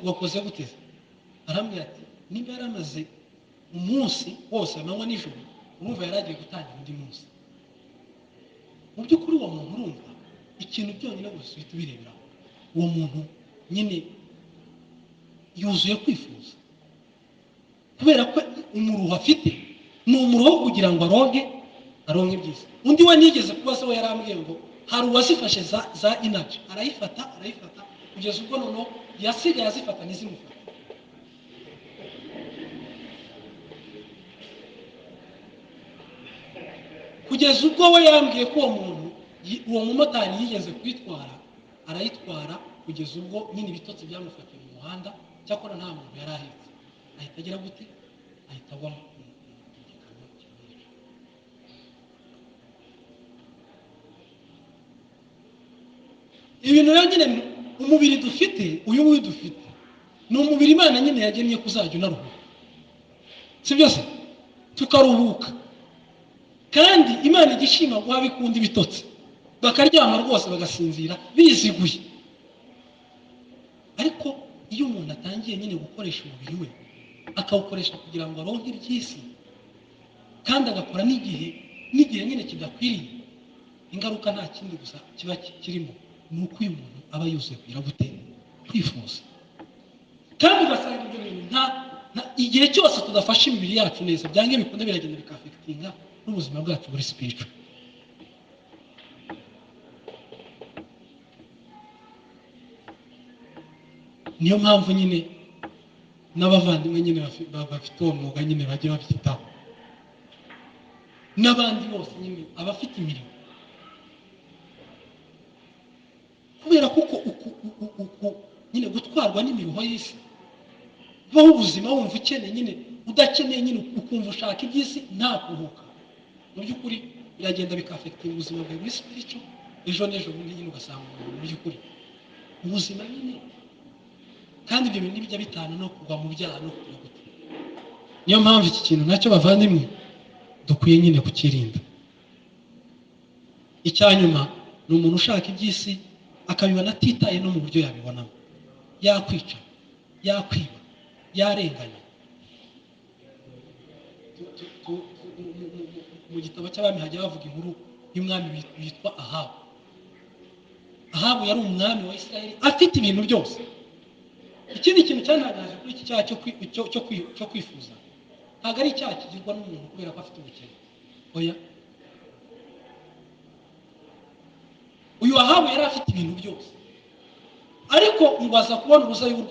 Wakoze gute? Arambwira ati niba yaramaze umunsi wose amanywa nijoro, urumva yaragiye gutangira undi munsi. Mu by'ukuri uwo muntu urumva ikintu byonyine gusa uhita ubireberaho, uwo muntu nyine yuzuye kwifuza, kubera ko umuruho afite ni umuruho wo kugira ngo aronke ibyiza. Undi we nigeze kuba se we yarambwiye ngo hari uwazifashe za inaji, arayifata kugeza ubwo noneho yasigaye azifata n'izimufata. Kugeza ubwo we yambwiye ko uwo mumotari yigeze kwitwara, arayitwara kugeza ubwo nyine ibitotsi byamufatiye mu muhanda, cyakora nta muntu yari ahetse, ahita agira gute, ahita agwa mu gikamyo kimwica. Ibintu rero nyine umubiri dufite, uyu nguyu dufite ni umubiri Imana nyine yagennye kuzajya unaruhuka, si byose tukaruhuka. Kandi Imana igishima guha bikunda ibitotsi, bakaryama rwose bagasinzira biziguye. Ariko iyo umuntu atangiye nyine gukoresha umubiri we, akawukoresha kugira ngo aronke iby'isi, kandi agakora n'igihe nyine kidakwiriye, ingaruka nta kindi gusa kiba kirimo, ni uko uyu muntu aba yuzuye kugira gute, kwifuza. Kandi ugasanga ibyo bintu igihe cyose tudafashe imibiri yacu neza, byange bikunda biragenda bikafekitinga n'ubuzima bwacu buri spiritual. Niyo mpamvu nyine n'abavandimwe nyine bafite uwo mwuga nyine bajya babyitaho, n'abandi bose nyine abafite imirimo, kubera kuko nyine gutwarwa n'imiruho y'isi, baho ubuzima wumva ukeneye nyine, udakeneye nyine ukumva ushaka iby'isi nta kuruhuka. Mu by'ukuri biragenda bikafekitinga ubuzima bwawe muri spiritual, ejo n'ejo bundi nyine ugasanga mu by'ukuri ubuzima nyine. Kandi ibyo bintu bijya bitana no kugwa mu byaha no kugira gute. Niyo mpamvu iki kintu nacyo bavandimwe dukwiye nyine kukirinda. Icyanyuma ni umuntu ushaka iby'isi akabibona atitaye no mu buryo yabibonamo, yakwica, yakwiba, yarenganya. Mu gitabo cy'abami hajya bavuga inkuru y'umwami witwa Ahabu. Ahabu yari umwami wa Isiraheli afite ibintu byose. Ikindi kintu cyantangaje kuri iki cyaha cyo kwifuza, ntabwo ari icyaha kigirwa n'umuntu kubera ko afite ubukene. Oya, uyu Ahabu yari afite ibintu byose, ariko ngo aza kubona uruzabibu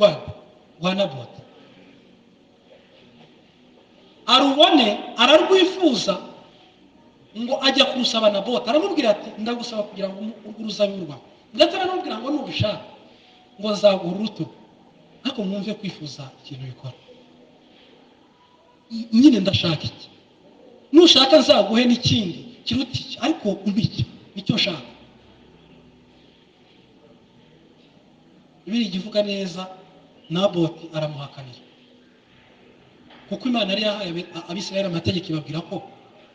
rwa Naboti, arubone ararwifuza, ngo ajya kurusaba Naboti, aramubwira ati ndagusaba kugira ngo urwo uruzabibu rwawe, ndetse aramubwira ngo nubishaka ngo nzaguha urutugu. Ariko mwumve kwifuza ikintu bikora. Nyine ndashaka iki, nushaka nzaguhe n'ikindi kiruta iki, ariko umike nicyo nshaka. Ibiri igivuga neza, Naboti aramuhakanira, kuko Imana yari yahaye Abisirayeli amategeko ibabwira ko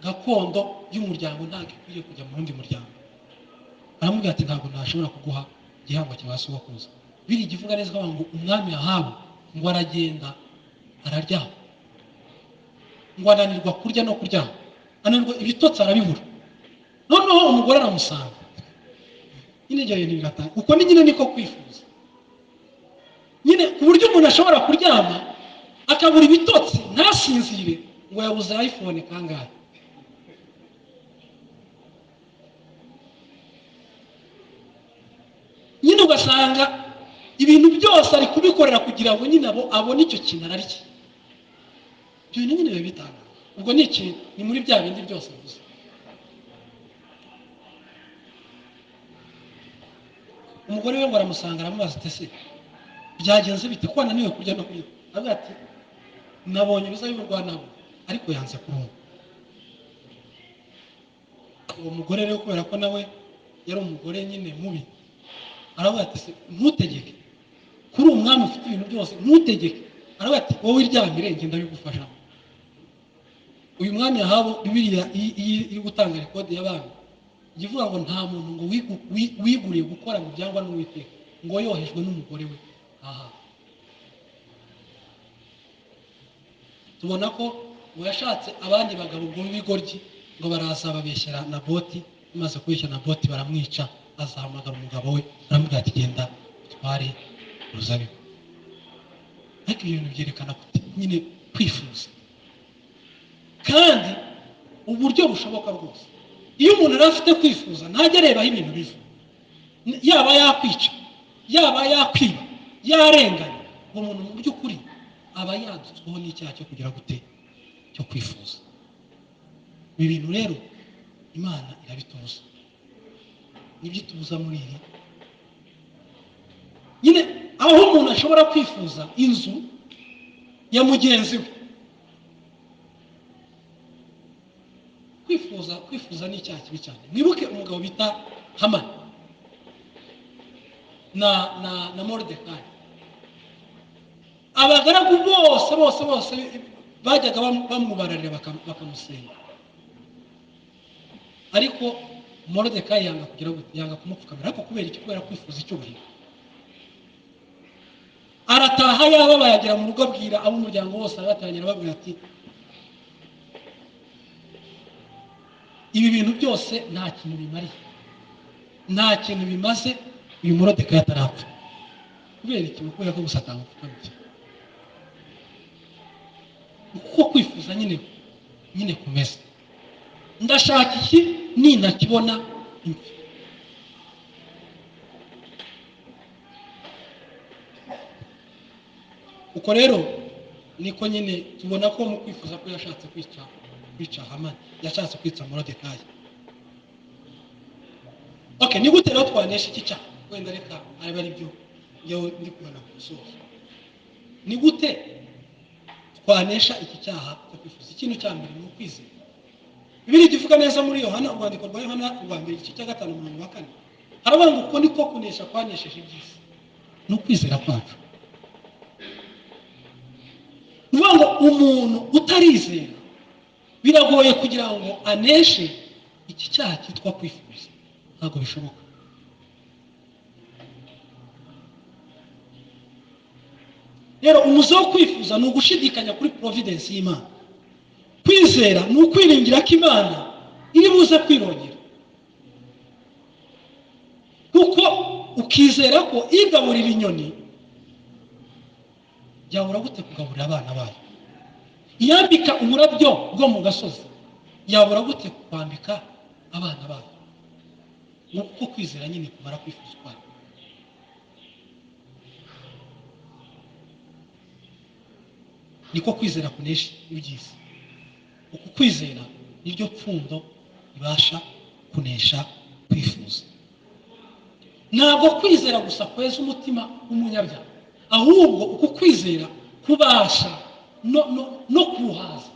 gakondo y'umuryango ntabwo ikwiye kujya mu wundi muryango. Aramubwira ati ntabwo nashobora kuguha igihango cya ba sogokuruza. Biri igivuga neza ngo umwami Ahabu ngo aragenda araryama, ngo ananirwa kurya no kuryama, ananirwa ibitotsi arabibura. Noneho umugore aramusanga, nyine ibyo bintu bigatanga uko nyine niko kwifuza nyine, ku buryo umuntu ashobora kuryama akabura ibitotsi ntasinzire ngo yabuze iPhone kangahe. Nyine ugasanga ibintu byose ari kubikorera kugira ngo nyine abone icyo kintu ararya. Ibyo bintu nyine biba bitanga ubwo ni ikintu, ni muri bya bindi byose bivuze. Umugore we ngo aramusanga aramubaza ati ese byagenze bite ko wananiwe kurya no kurya? Avuga ati nabonye uruzabibu rwa nabo ariko yanze kurunga. Uwo mugore rero kubera ko nawe yari umugore nyine mubi, aravuga ati se ntutegeke, kuri umwami ufite ibintu byose ntutegeke. Aravuga ati wowe iryamire njye ndabigufasha. Uyu mwami Ahabu Bibiliya iri gutanga rekodi y'abantu ivuga ngo nta muntu ngo wiguriye gukora mu byangwa n'Uwiteka ngo yohejwe n'umugore we. Aha tubona ko yashatse abandi bagabo ngo b'ibigoryi ngo baraza babeshyera Naboti, bimaze kubeshya Naboti baramwica. Azahamagara umugabo we aramubwira ati genda utware uruzabibu. Ariko ibyo bintu byerekana nyine kwifuza, kandi uburyo bushoboka rwose. Iyo umuntu yari afite kwifuza ntajya arebaho ibintu biva, yaba yakwica, yaba yakwiba, yarenganya, uwo muntu mu by'ukuri aba yadutsweho n'icyaha cyo kugira gute, cyo kwifuza. Ibi bintu rero Imana irabitubuza. Nibyo itubuza muri iri nyine, aho umuntu ashobora kwifuza inzu ya mugenzi we. Kwifuza ni icyaha kibi cyane. Mwibuke umugabo bita Hamani na Moridekayi. Abagaragu bose bajyaga bamubararira bakamusenga, ariko Moridekayi yanga kumupfukamira. Ariko kubera iki? Kubera kwifuza icyubahiro. Arataha yababaye agera mu rugo, abwira ab'umuryango wose, arabatangira babwira ati ibi bintu byose nta kintu bimariye, nta kintu bimaze uyu Moridekayi atarapfa. Kubera iki? Kubera ko gusa atamupfukamira. Kuko kwifuza nyine kumeze, ndashaka iki ninakibona impfu. Uko rero niko nyine tubona ko mu kwifuza ko yashatse kwica Hamani, yashatse kwica Moridekayi. Okay, ni gute rero twanesha iki cyaha? Wenda reka areba ari byo yewe ndi kubona ku musozo. Ni gute twanesha iki cyaha cyo kwifuza? Ikintu cya mbere ni ukwizera. Bibiliya ivuga neza muri Yohana, urwandiko rwa Yohana rwa mbere igice cya 5:4, haravuga ngo uko niko kunesha kwanesheje iby'isi, ni ukwizera kwacu. Nuvuga ngo umuntu utarizera biragoye kugira ngo aneshe iki cyaha cyitwa kwifuza. Ntabwo bishoboka. Rero umuzi wo kwifuza ni ugushidikanya kuri providence y'Imana. Kwizera ni ukwiringira ko Imana iri buze kwirongera. Kuko ukizera ko igaburira inyoni, yabura gute kugaburira abana bayo? Iyambika umurabyo bwo mu gasozi, yabura gute kwambika abana bayo? Nuko kwizera nyine kumara kwifuza kwayo. Niko kwizera kunesha iby'isi. Uku kwizera niryo pfundo ibasha kunesha kwifuza. Ntabwo kwizera gusa kweza umutima w'umunyabyaha, ahubwo uku kwizera kubasha no kuhaza.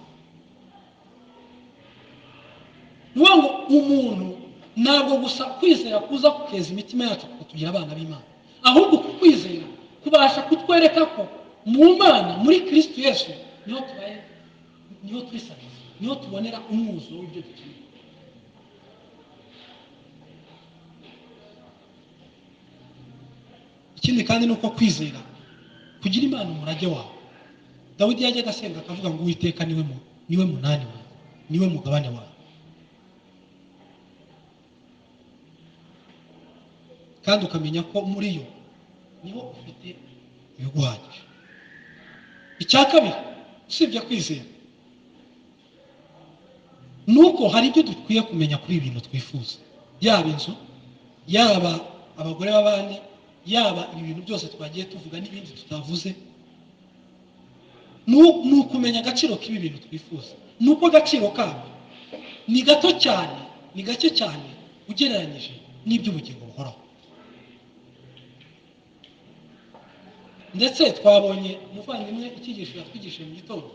Nuvuga ngo umuntu ntabwo gusa kwizera kuza kukeza imitima yacu kutugira abana b'Imana, ahubwo uku kwizera kubasha kutwereka ko mu Mana muri Kristo Yesu niho twisanga, niho tubonera umwuzuzo w'ibyo dukeneye. Ikindi kandi nuko kwizera kugira Imana umurage wawe. Dawidi yajyaga asenga akavuga ngo Uwiteka niwe munani wawe, niwe mugabane wawe. Kandi ukamenya ko muri yo niho ufite ibiguhagije. Icya kabiri usibye kwizera, nuko hari ibyo dukwiye kumenya kuri ibintu twifuza, yaba inzu, yaba abagore b'abandi, yaba ibi bintu byose twagiye tuvuga n'ibindi tutavuze, ni ukumenya agaciro k'ibi bintu twifuza. Nuko agaciro kabyo ni gato cyane, ni gake cyane ugereranyije n'iby'ubugingo buhoraho. Ndetse twabonye umuvandimwe icyigisho yatwigishije mu gitondo,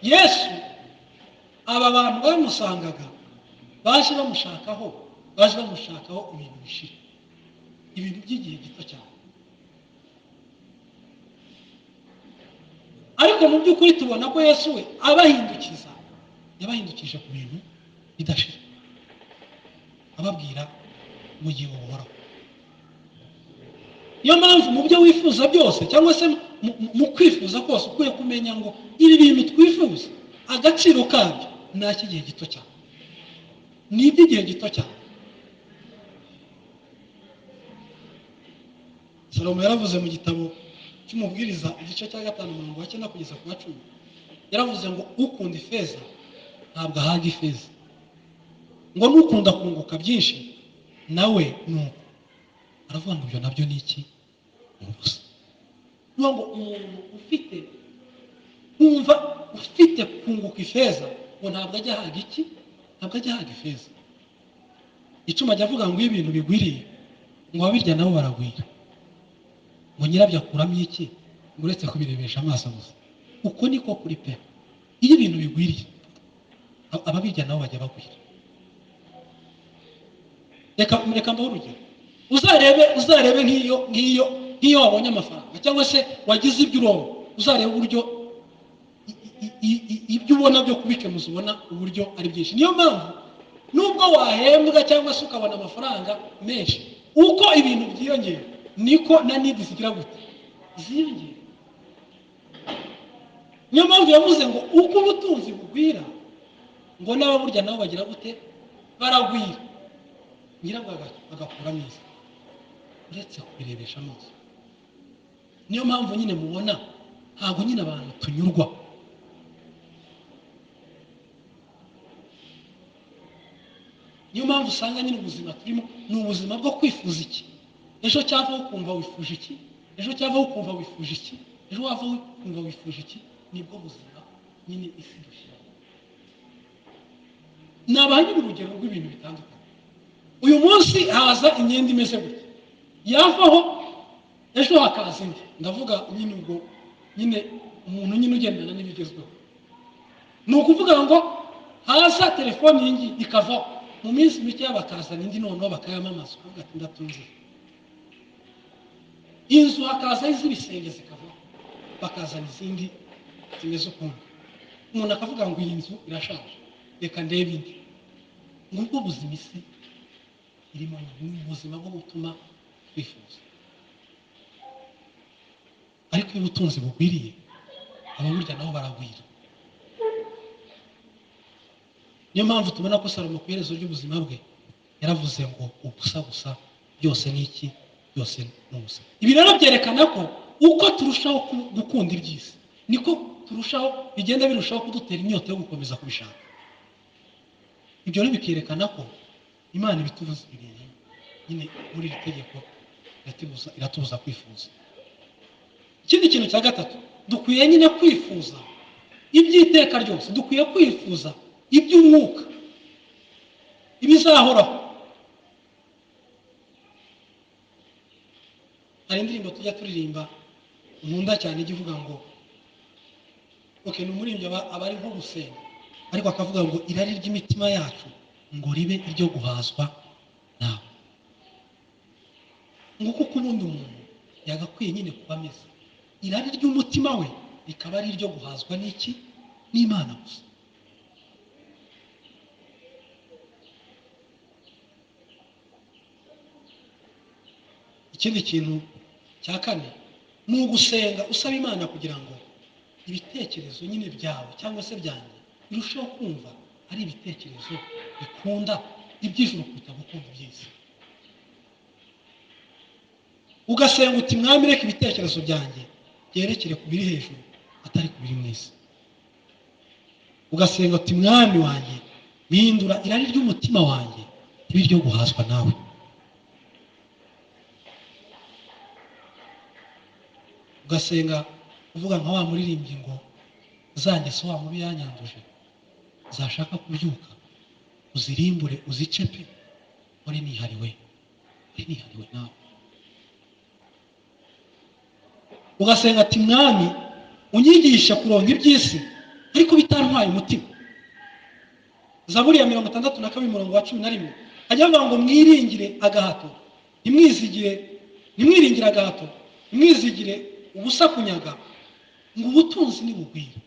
Yesu aba bantu bamusangaga baje bamushakaho ibintu bishira, ibintu by'igihe gito cyane. Ariko mu by'ukuri tubona ko Yesu we yabahindukije ku bintu bidashira, ababwira ubugingo buhoraho. Niyo mpamvu mu byo wifuza byose cyangwa se mu kwifuza kose ukwiye kumenya ngo ibi bintu twifuza agaciro kabyo ni ak'igihe gito cyane, ni iby'igihe gito cyane. Salomo yaravuze mu gitabo cy'umubwiriza igice cya 5:9 kugeza ku 10, yaravuze ngo ukunda ifeza ntabwo ahaga ifeza, ngo n'ukunda kunguka byinshi nawe nuko. Aravuga ngo ibyo nabyo ni iki? Ubusa. Ngo umuntu ufite kunguka ifeza ngo ntabwo ajya ahaga iki? Ntabwo ajya ahaga ifeza. Icuma ajya avuga ngo ibintu bigwiriye ngo ababirya nabo baragwira, ngo nyirabyo akuramo iki? Ngo uretse kubirebesha amaso gusa. Uko niko kuri pe. Iyo ibintu bigwiriye ababirya nabo bajya bagwira. Reka mbaho urugero. Uzarebe nk'iyo wabonye amafaranga cyangwa se wagize ibyo urongo, uzarebe uburyo ibyo ubona byo kubikemuza ubona uburyo ari byinshi. Niyo mpamvu nubwo wahembwa cyangwa se ukabona amafaranga menshi, uko ibintu byiyongera niko na need zigira gute? Ziyongera. Niyo mpamvu yavuze ngo uko ubutunzi bugwira ngo n'ababurya nabo bagira gute? Baragwira. Nyirabwo agakura mwiza uretse kubirebesha amaso. Niyo mpamvu nyine mubona ntabwo nyine abantu tunyurwa. Niyo mpamvu usanga nyine ubuzima turimo ni ubuzima bwo kwifuza iki? Ejo cyavaho ukumva wifuje iki? Ejo cyavaho ukumva wifuje iki? Ejo wavaho ukumva wifuje iki? Nibwo buzima nyine isi dushyira. Nabanyura urugero rw'ibintu bitandukanye. Uyu munsi haza imyenda imeze gutya, yavaho ejo hakaza indi. Ndavuga nyine ubwo nyine umuntu nyine ugendana n'ibigezweho. Ni ukuvuga ngo haza telefoni yingi ikavaho, mu minsi mike bakazana indi noneho bakayamamaza ukavuga ati ndatunze. Inzu hakaza iz'ibisenge zikavaho, bakazana izindi zimeze ukundi. Umuntu akavuga ngo iyi nzu irashaje, reka ndebe indi. Ngubwo buzima isi irimo, ubuzima bwo gutuma twifuza. Ariko iyo ubutunzi bugwiriye ababurya nabo baragwira. Niyo mpamvu tubona ko Salomo ku iherezo ry'ubuzima bwe yaravuze ngo ubusa gusa byose ni iki? Byose ni ubusa. Ibi rero byerekana ko uko turushaho gukunda iby'isi niko bigenda birushaho kudutera inyota yo gukomeza kubishaka. Ibyo rero bikerekana ko Imana ibitubuza ibintu nyine muri iri tegeko iratubuza kwifuza. Ikindi kintu cya gatatu, dukwiye nyine kwifuza iby'iteka ryose. Dukwiye kwifuza iby'umwuka, ibizahoraho. Hari indirimbo tujya turirimba nkunda cyane ivuga ngo ni umuririmbyi aba ari nko gusenga, ariko akavuga ngo irari ry'imitima yacu ngo ribe iryo guhazwa nawe. Nguko uko ubundi umuntu yagakwiye nyine kuba ameze, irari ry'umutima we rikaba ari iryo guhazwa n'iki? N'Imana gusa. Ikindi kintu cya kane ni ugusenga usaba Imana kugira ngo ibitekerezo nyine byawe cyangwa se byanjye birushaho kumva ari ibitekerezo bikunda iby'ijuru kuruta gukunda iby'isi. Ugasenga uti Mwami reka ibitekerezo byanjye byerekere ku biri hejuru atari ku biri mu isi. Ugasenga uti Mwami wanjye mpindura irari ry'umutima wanjye ribe iryo guhazwa nawe. ugasenga uvuga nka wa muririmbyi ngo zangeso wa mubi yanyanduje zashaka kubyuka uzirimbure uzice pe uri nihariwe nawe. Ugasenga ati mwami unyigisha kuronka iby'isi ariko bitantwaye umutima. Zaburi ya 62 umurongo wa 11 hajya avuga ngo mwiringire agahato nimwiringire agahato nimwizigire ubusa kunyaga ngo ubutunzi nibugwire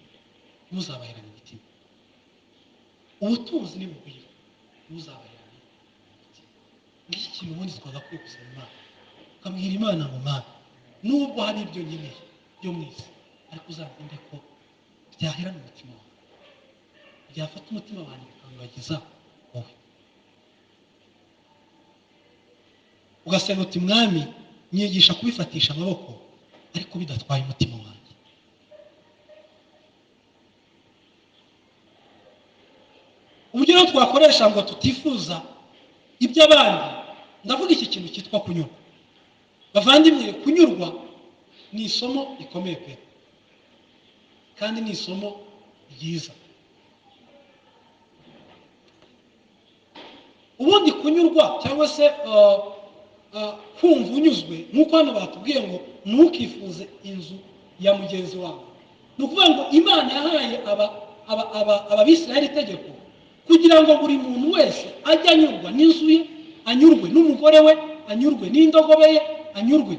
muzabaherana imitima. Ubutunzi nibugwire muzabaherana imitima. Ngiki kintu ubundi twagakwiye gusaba Imana, ukamwira Imana ngo Mana nubwo hari ibyo nkeneye byo mwisi ariko uzandinde ko byaherana umutima wawe, byafata umutima wanjye bikangagiza wowe. Ugasenga uti mwami nyigisha kubifatisha amaboko ariko bidatwaye umutima wanjye. Uburyo rero twakoresha ngo tutifuza iby'abandi, ndavuga iki kintu cyitwa kunyurwa. Bavandimwe, kunyurwa ni isomo rikomeye pe, kandi ni isomo ryiza. Ubundi kunyurwa cyangwa se kumva unyuzwe nk'uko hano batubwiye ngo ntukifuze inzu ya mugenzi wawe. Ni ukuvuga ngo Imana yahaye ababisirayeli itegeko kugira ngo buri muntu wese ajye anyurwa n'inzu ye, anyurwe n'umugore we, anyurwe n'indogobe ye, anyurwe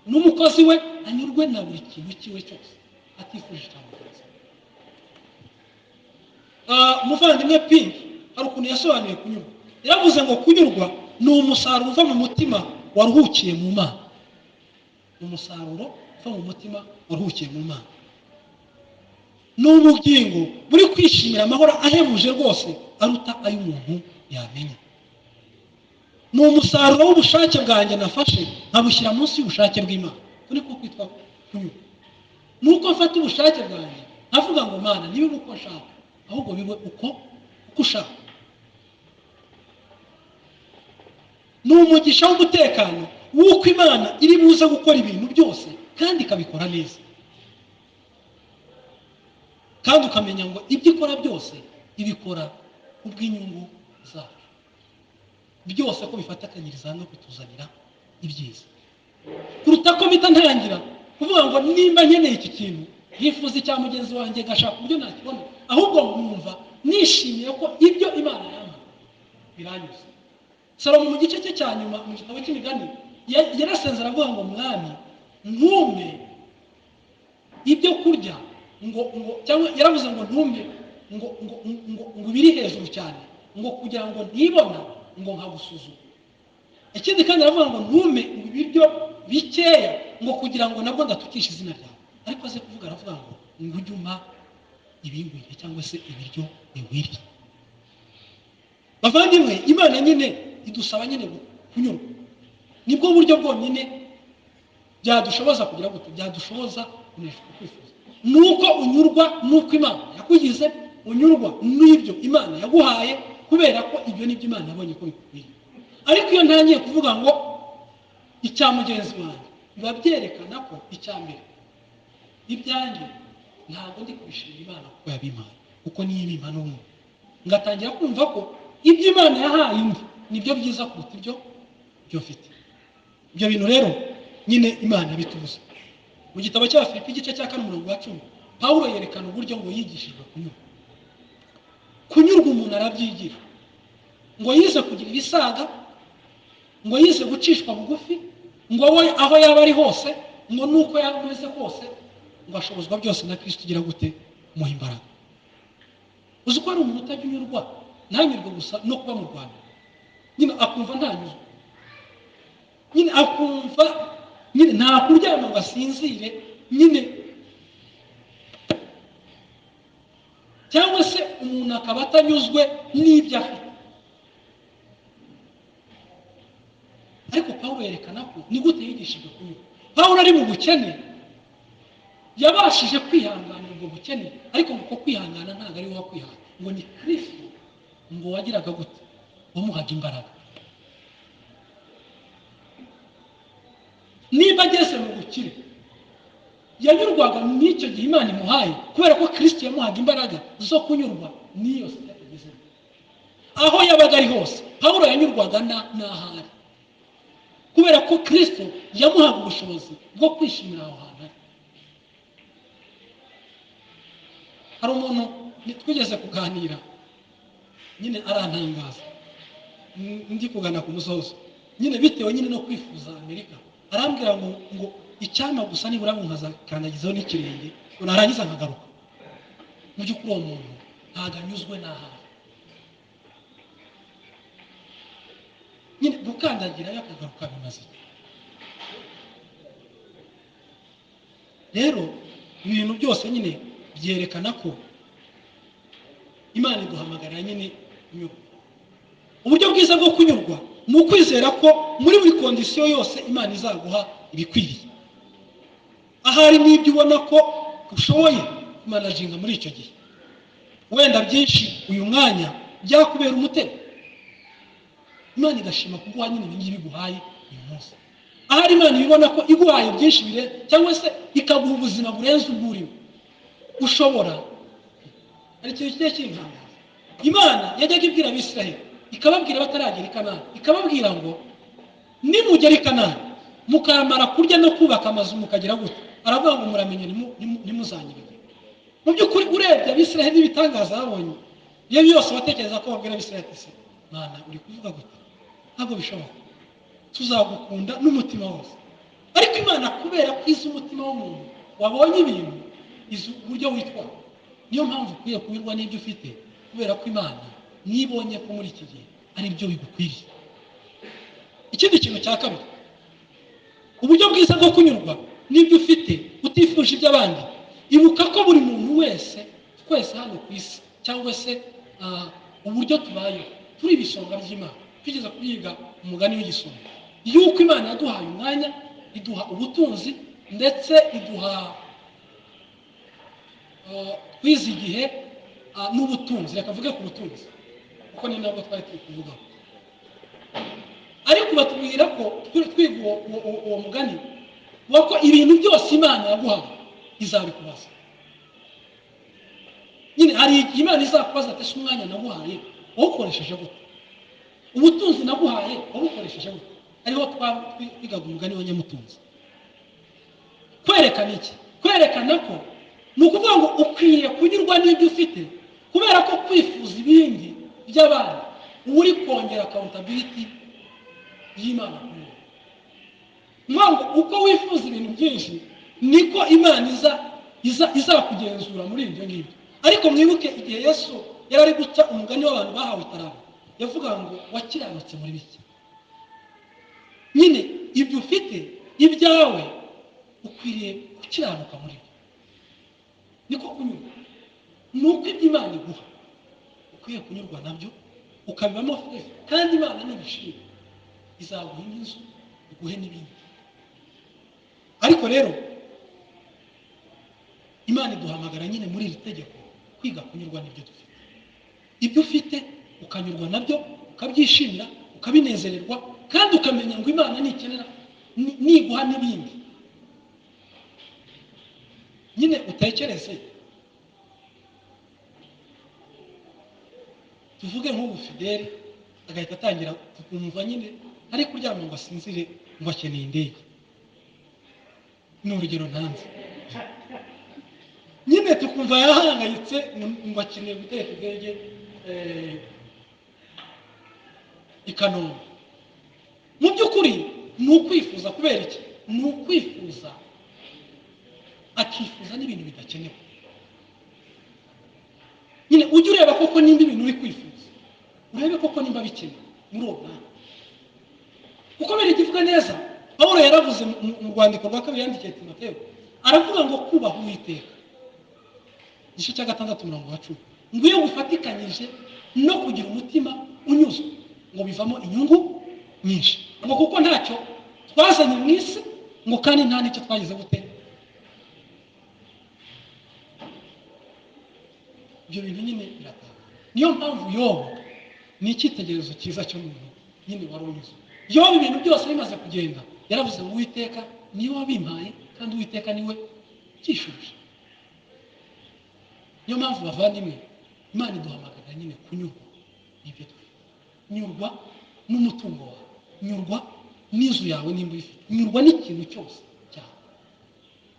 n'umukozi we, anyurwe na buri kintu kiwe cyose atifuje icyamugenzi. Umuvandimwe Pink hari ukuntu yasobanuye kunyurwa. Yaravuze ngo kunyurwa ni umusaruro uva mu mutima waruhukiye mu Mana. Ni umusaruro uva mu mutima waruhukiye mu Mana. Ni ubugingo buri kwishimira amahoro ahebuje rwose aruta ay'umuntu yamenya. Ni umusaruro w'ubushake bwanjye nafashe nkabushyira munsi y'ubushake bw'Imana. Uri ko kwitwa kunyurwa. Nuko mfata ubushake bwanjye nkavuga ngo Mana niba uko nshaka ahubwo bibe uko ushaka. Ni umugisha w'umutekano w'uko Imana iri buze gukora ibintu byose kandi ikabikora neza. Kandi ukamenya ngo ibyo ikora byose ibikora kubw'inyungu zacu. Byose ko bifatakanyiriza no kutuzanira ibyiza. Kuruta ko mpita ntangira kuvuga ngo nimba nkeneye iki kintu nkifuza icya mugenzi wanjye gashaka uburyo nakibona, ahubwo mwumva nishimiye ko ibyo Imana yampaye biranyuze. Salomo mu gice cye cya nyuma mu gitabo cy'imigani yarasenze aravuga ngo mwami ntume ibyo kurya ngo cyangwa yaravuze ngo ntume ngo biri hejuru cyane ngo kugira ngo ntibona ngo nkagusuzuma. Ikindi kandi aravuga ngo ntume ibiryo bikeya ngo kugira ngo nabwo ndatukisha izina ryawe. Ariko aze kuvuga aravuga ngo ujye umpa ibingwiriye cyangwa se ibiryo biwiriye. Bavandimwe, Imana nyine idusaba nyine kunyurwa. Nibwo buryo bwonyine byadushoboza kugira ngo byadushoboza kunesha kwifuza. Nuko unyurwa nuko Imana yakugize, unyurwa n'ibyo Imana yaguhaye kubera ko ibyo nibyo Imana yabonye ko bikwiye. Ariko iyo ntangiye kuvuga ngo icya mugenzi wanjye biba byerekana ko icya mbere ibyanjye ntabwo ndi kubishimira Imana kuko yabimpaye, kuko niyo ibimpa n'ubundi ngatangira kumva ko ibyo Imana yahaye undi nibyo byiza kuruta ibyo mfite. Ibyo bintu rero nyine Imana bitubuza. Mu gitabo cya Filipi igice cya 4:10 Pawulo yerekana uburyo ngo yigishijwe kunyurwa. Kunyurwa umuntu arabyigira, ngo yize kugira ibisaga, ngo yize gucishwa bugufi, ngo we aho yaba ari hose, ngo nuko yameze kose, ngo ashobozwa byose na Kristo ugira gute muha imbaraga. Uzi ko ari umuntu utajya unyurwa, ntanyurwe gusa no kuba mu Rwanda, nyine akumva ntanyuzwe, nyine akumva nyine nta kuryama ngo asinzire, nyine cyangwa se umuntu akaba atanyuzwe n'ibyo afite. Ariko Pawulo yerekana ko ni gute yigishijwe kunyurwa. Pawulo ari mu bukene yabashije kwihanganira ubwo bukene, ariko ngo kwihangana ntabwo ari wowe kwihangana, ngo ni Kristo ngo wagiraga gute wamuhaga imbaraga. Niba ageze mu bukire yanyurwaga n'icyo gihe Imana imuhaye, kubera ko Kristo yamuhaga imbaraga zo kunyurwa n'iyo sida ageze. Aho yabaga ari hose Pawulo yanyurwaga n'ahari, kubera ko Kristo yamuhaga ubushobozi bwo kwishimira aho hantu. Hari umuntu twigeze kuganira nyine arantangaza, ndi kugana ku musozo nyine bitewe nyine no kwifuza Amerika, arambwira ngo icyama gusa nibura nkazakandagizaho n'ikirenge ngo narangiza nkagaruka. Mu by'ukuri uwo muntu ntabwo anyuzwe n'ahari, nyine gukandagira yakagaruka bimaze. Rero ibintu byose nyine byerekana ko Imana iduhamagarira nyine kunyurwa. Uburyo bwiza bwo kunyurwa ni ukwizera ko muri buri kondisiyo yose Imana izaguha ibikwiriye. Ahari n'ibyo ubona ko ushoboye kumanaginga muri icyo gihe, wenda byinshi uyu mwanya byakubera umutego, Imana igashima kuguha nyine ibingibi biguhaye uyu munsi. Ahari Imana ibibona ko iguhaye byinshi bire cyangwa se ikaguha ubuzima burenze ubwuriwe ushobora. Ari ikintu kigiye kintangaza, Imana yajyaga ibwira Abisiraheli ikababwira bataragera i Kanani, ikababwira ngo nimugera i Kanani mukamara kurya no kubaka amazu mukagira gute, aravuga ngo muramenye ntimuzanyibagirwe. Mu by'ukuri urebye Abisiraheli n'ibitangaza babonye, iyo byose batekereza ko babwira Abisiraheli ati Mana uri kuvuga gute, ntabwo bishoboka, tuzagukunda n'umutima wose. Ariko Imana kubera ko izi umutima w'umuntu wabonye ibintu, izi uburyo witwara, niyo mpamvu ukwiye kunyurwa n'ibyo ufite, kubera ko Imana nibonye ko muri iki gihe ari byo bigukwiriye. Ikindi kintu cya kabiri, uburyo bwiza bwo kunyurwa n'ibyo ufite utifuje iby'abandi. Ibuka ko buri muntu wese, twese hano ku isi cyangwa se uburyo tubayeho turi ibisonga by'Imana. Tugeze kuyiga umugani w'igisonga, yuko Imana yaduhaye umwanya, iduha ubutunzi, ndetse iduha kwiza igihe n'ubutunzi. Reka mvuge ku butunzi kuko ni nabwo twari turi kuvugaho. Ariko batubwira ko twiga uwo mugani wako ibintu byose Imana yaguhaye izabikubaza. Nyine hari Imana izakubaza ati umwanya naguhaye wawukoresheje gute, ubutunzi naguhaye wawukoresheje gute. Ariho twigaga umugani wa nyamutunzi. Kwerekana iki? Kwerekana ko ni ukuvuga ngo ukwiye kunyurwa n'ibyo ufite, kubera ko kwifuza ibindi by'abandi uba uri kongera accountability y'Imana kuri wowe. Ngo uko wifuza ibintu byinshi niko Imana izakugenzura muri ibyo ngibyo. Ariko mwibuke igihe Yesu yari ari guca umugani w'abantu bahawe itarabo, yavuga ngo wakiranutse muri bike. Nyine ibyo ufite ibyawe ukwiriye gukiranuka muri byo, niko kunyurwa. Nuko ibyo Imana iguha ukwiye kunyurwa nabyo ukabibamo feza, kandi Imana nibishima izaguha inzu, iguhe n'ibindi. Ariko rero Imana iduhamagara nyine muri iri tegeko kwiga kunyurwa n'ibyo dufite. Ibyo ufite ukanyurwa nabyo, ukabyishimira, ukabinezererwa, kandi ukamenya ngo Imana nikenera niguha n'ibindi. Nyine utekereze, tuvuge nk'ubu Fideli agahita atangira tukumva nyine ari kuryama ngo asinzire ngo akeneye indege. Ni urugero ntanze. Nyine tukumva yahangayitse ngo akeneye guteka indege i Kanombe. Mu by'ukuri ni ukwifuza. Kubera iki? Ni ukwifuza, akifuza n'ibintu bidakenewe. Nyine ujye ureba koko nimba ibintu uri kwifuza, urebe koko nimba bikenewe muri uwo mwanya. Uko biri kivuga neza, Pawulo yaravuze mu rwandiko rwa kabiri yandikiye Timoteyo, aravuga ngo kubaha Uwiteka, igice cya 6:10, ngo iyo gufatikanyije no kugira umutima unyuzwe ngo bivamo inyungu nyinshi. Ngo kuko ntacyo twazanye mu isi, ngo kandi nta nicyo twagize gute. Ibyo bintu nyine biratanga. Niyo mpamvu Yobu ni icyitegererezo cyiza cyo muntu nyine wari unyuzwe. Yobu ibintu byose bimaze kugenda yaravuze ngo Uwiteka niwe wabimpaye, kandi Uwiteka niwe byishuje. Niyo mpamvu bavandimwe, Imana iduhamagara nyine kunyurwa n'ibyo dufite, nyurwa n'umutungo wawe, nyurwa n'inzu yawe nimba uyifite, nyurwa n'ikintu cyose cyawe.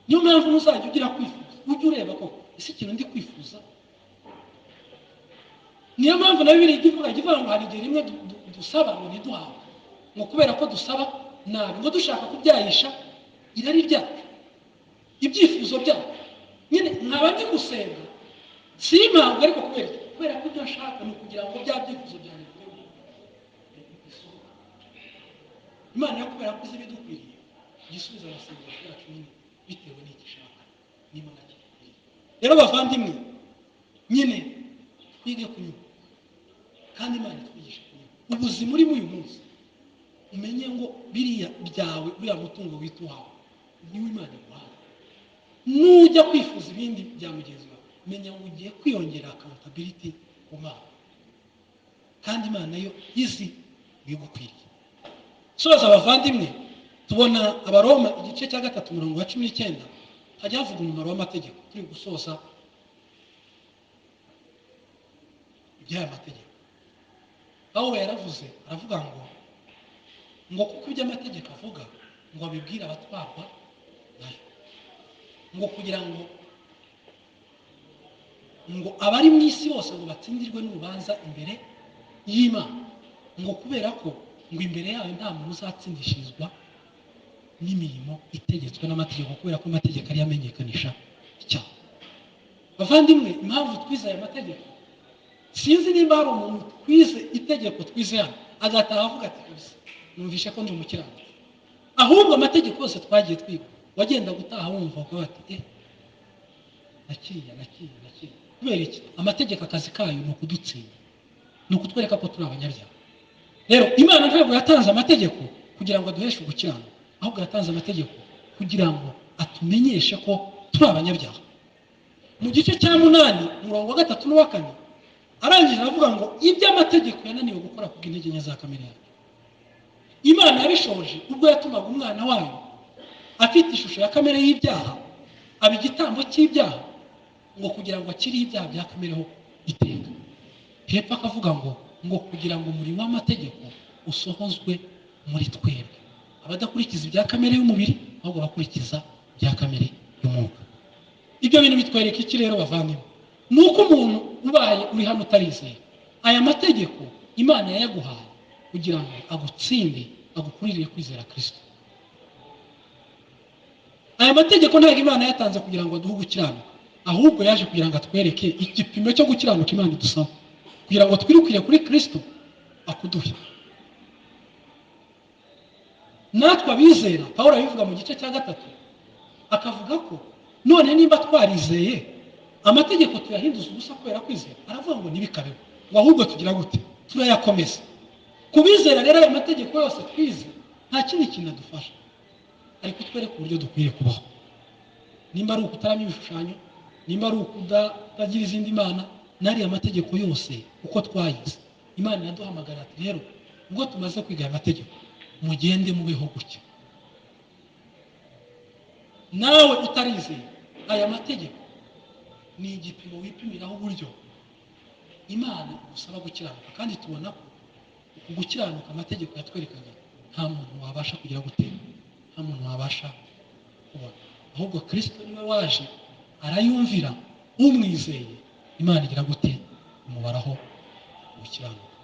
Niyo mpamvu ntuzajya ugira kwifuza, ujye ureba ko ese ikintu ndi kwifuza. Niyo mpamvu na Bibiliya ivuga ngo hari igihe rimwe dusaba ngo ntiduhawe, ngo kubera ko dusaba nabi, ngo dushaka kubyayisha irari ryacu, ibyifuzo byacu. Nyine nkaba ndi gusenga si impamvu, ariko kubera ko ibyo nshaka ni ukugira ngo bya byifuzo byanjye bisohoke. Imana yo kubera ko izi ibidukwiriye igisubiza amasengesho yacu nyine bitewe n'icyo ishaka niba nakikwiriye. Rero bavandimwe, nyine twige kunyurwa, kandi Imana itwigisha kunyurwa. Ubuzima urimo uyu munsi umenye ngo biriya byawe, uriya mutungo wita uwawe niwo Imana iguhaye. Nujya kwifuza ibindi bya mugenzi wawe, menya ngo ugiye kwiyongera accountability ku Mana, kandi Imana yo izi bigukwiriye. Soza abavandimwe, tubona Abaroma igice cya 3:19 hajya havuga umumaro w'amategeko. Turi gusoza iby'aya mategeko, Pawulo yaravuze aravuga ngo kuko ibyo amategeko avuga ngo abibwira abatwarwa nayo, ngo kugira ngo abari mu isi bose ngo batsindirwe n'urubanza imbere y'Imana, ngo kubera ko ngo imbere yayo nta muntu uzatsindishirizwa n'imirimo itegetswe n'amategeko, kubera ko amategeko ari yamenyekanisha icyaha. Bavandimwe, impamvu twize aya mategeko, sinzi nimba hari umuntu twize itegeko twize hano agataha avuga ati kabisa numvishe ko ndi umukiranutsi. Ahubwo amategeko yose twagiye twiga wagenda gutaha wumva ko bati nakiriya. Kubera iki? Amategeko akazi kayo ni ukudutsinda, ni ukutwereka ko turi abanyabyaha. Rero Imana ntabwo yatanze amategeko kugira ngo aduheshe gukiranuka, ahubwo yatanze amategeko kugira ngo atumenyeshe ko turi abanyabyaha. Mu gice cya 8 umurongo wa 3 n'uwa 4 arangije avuga ngo ibyo amategeko yananiwe gukora kubw'intege nke za kamere yacu, Imana yabishoje ubwo yatumaga umwana wayo afite ishusho ya kamere y'ibyaha aba igitambo cy'ibyaha, ngo kugira ngo akiriho ibyaha bya kamereho iteka. Hepfo akavuga ngo kugira ngo umurimo w'amategeko usohozwe muri twebwe abadakurikiza ibya kamere y'umubiri, ahubwo bakurikiza ibya kamere y'umwuka. Ibyo bintu bitwereka iki rero bavandimwe? Nuko umuntu ubaye uri hano utarizeye, aya mategeko Imana yayaguhaye kugira ngo agutsinde, agukurire kwizera Kristo. Aya mategeko ntabwo Imana yatanze kugira ngo aduhe gukiranuka, ahubwo yaje kugira ngo atwereke igipimo cyo gukiranuka Imana idusaba, kugira ngo twirukire kuri Kristo akuduhe. Natwe abizera, Pawulo abivuga mu gice cya 3 akavuga ko none nimba twarizeye amategeko tuyahinduza ubusa kubera kwizera, aravuga ngo ntibikabeho, ngo ahubwo tugira gute? Turayakomeza. Kubizera rero aya mategeko yose twize nta kindi kintu adufasha, ariko twereka uburyo dukwiye kubaho. Nimba ari ukutaramya ibishushanyo, nimba ari ukutagira izindi mana, nari amategeko yose uko twayize, Imana yaduhamagara ati rero ubwo tumaze kwiga aya mategeko mugende mubeho gutya. Nawe utarizeye, aya mategeko ni igipimo wipimiraho uburyo Imana igusaba gukiranuka, kandi tubona ko gukiranuka amategeko yatwerekaga nta muntu wabasha kugira gutera, nta muntu wabasha kubona, ahubwo Kristo niwe waje arayumvira, umwizeye Imana igira gute? Umubaraho gukiranuka.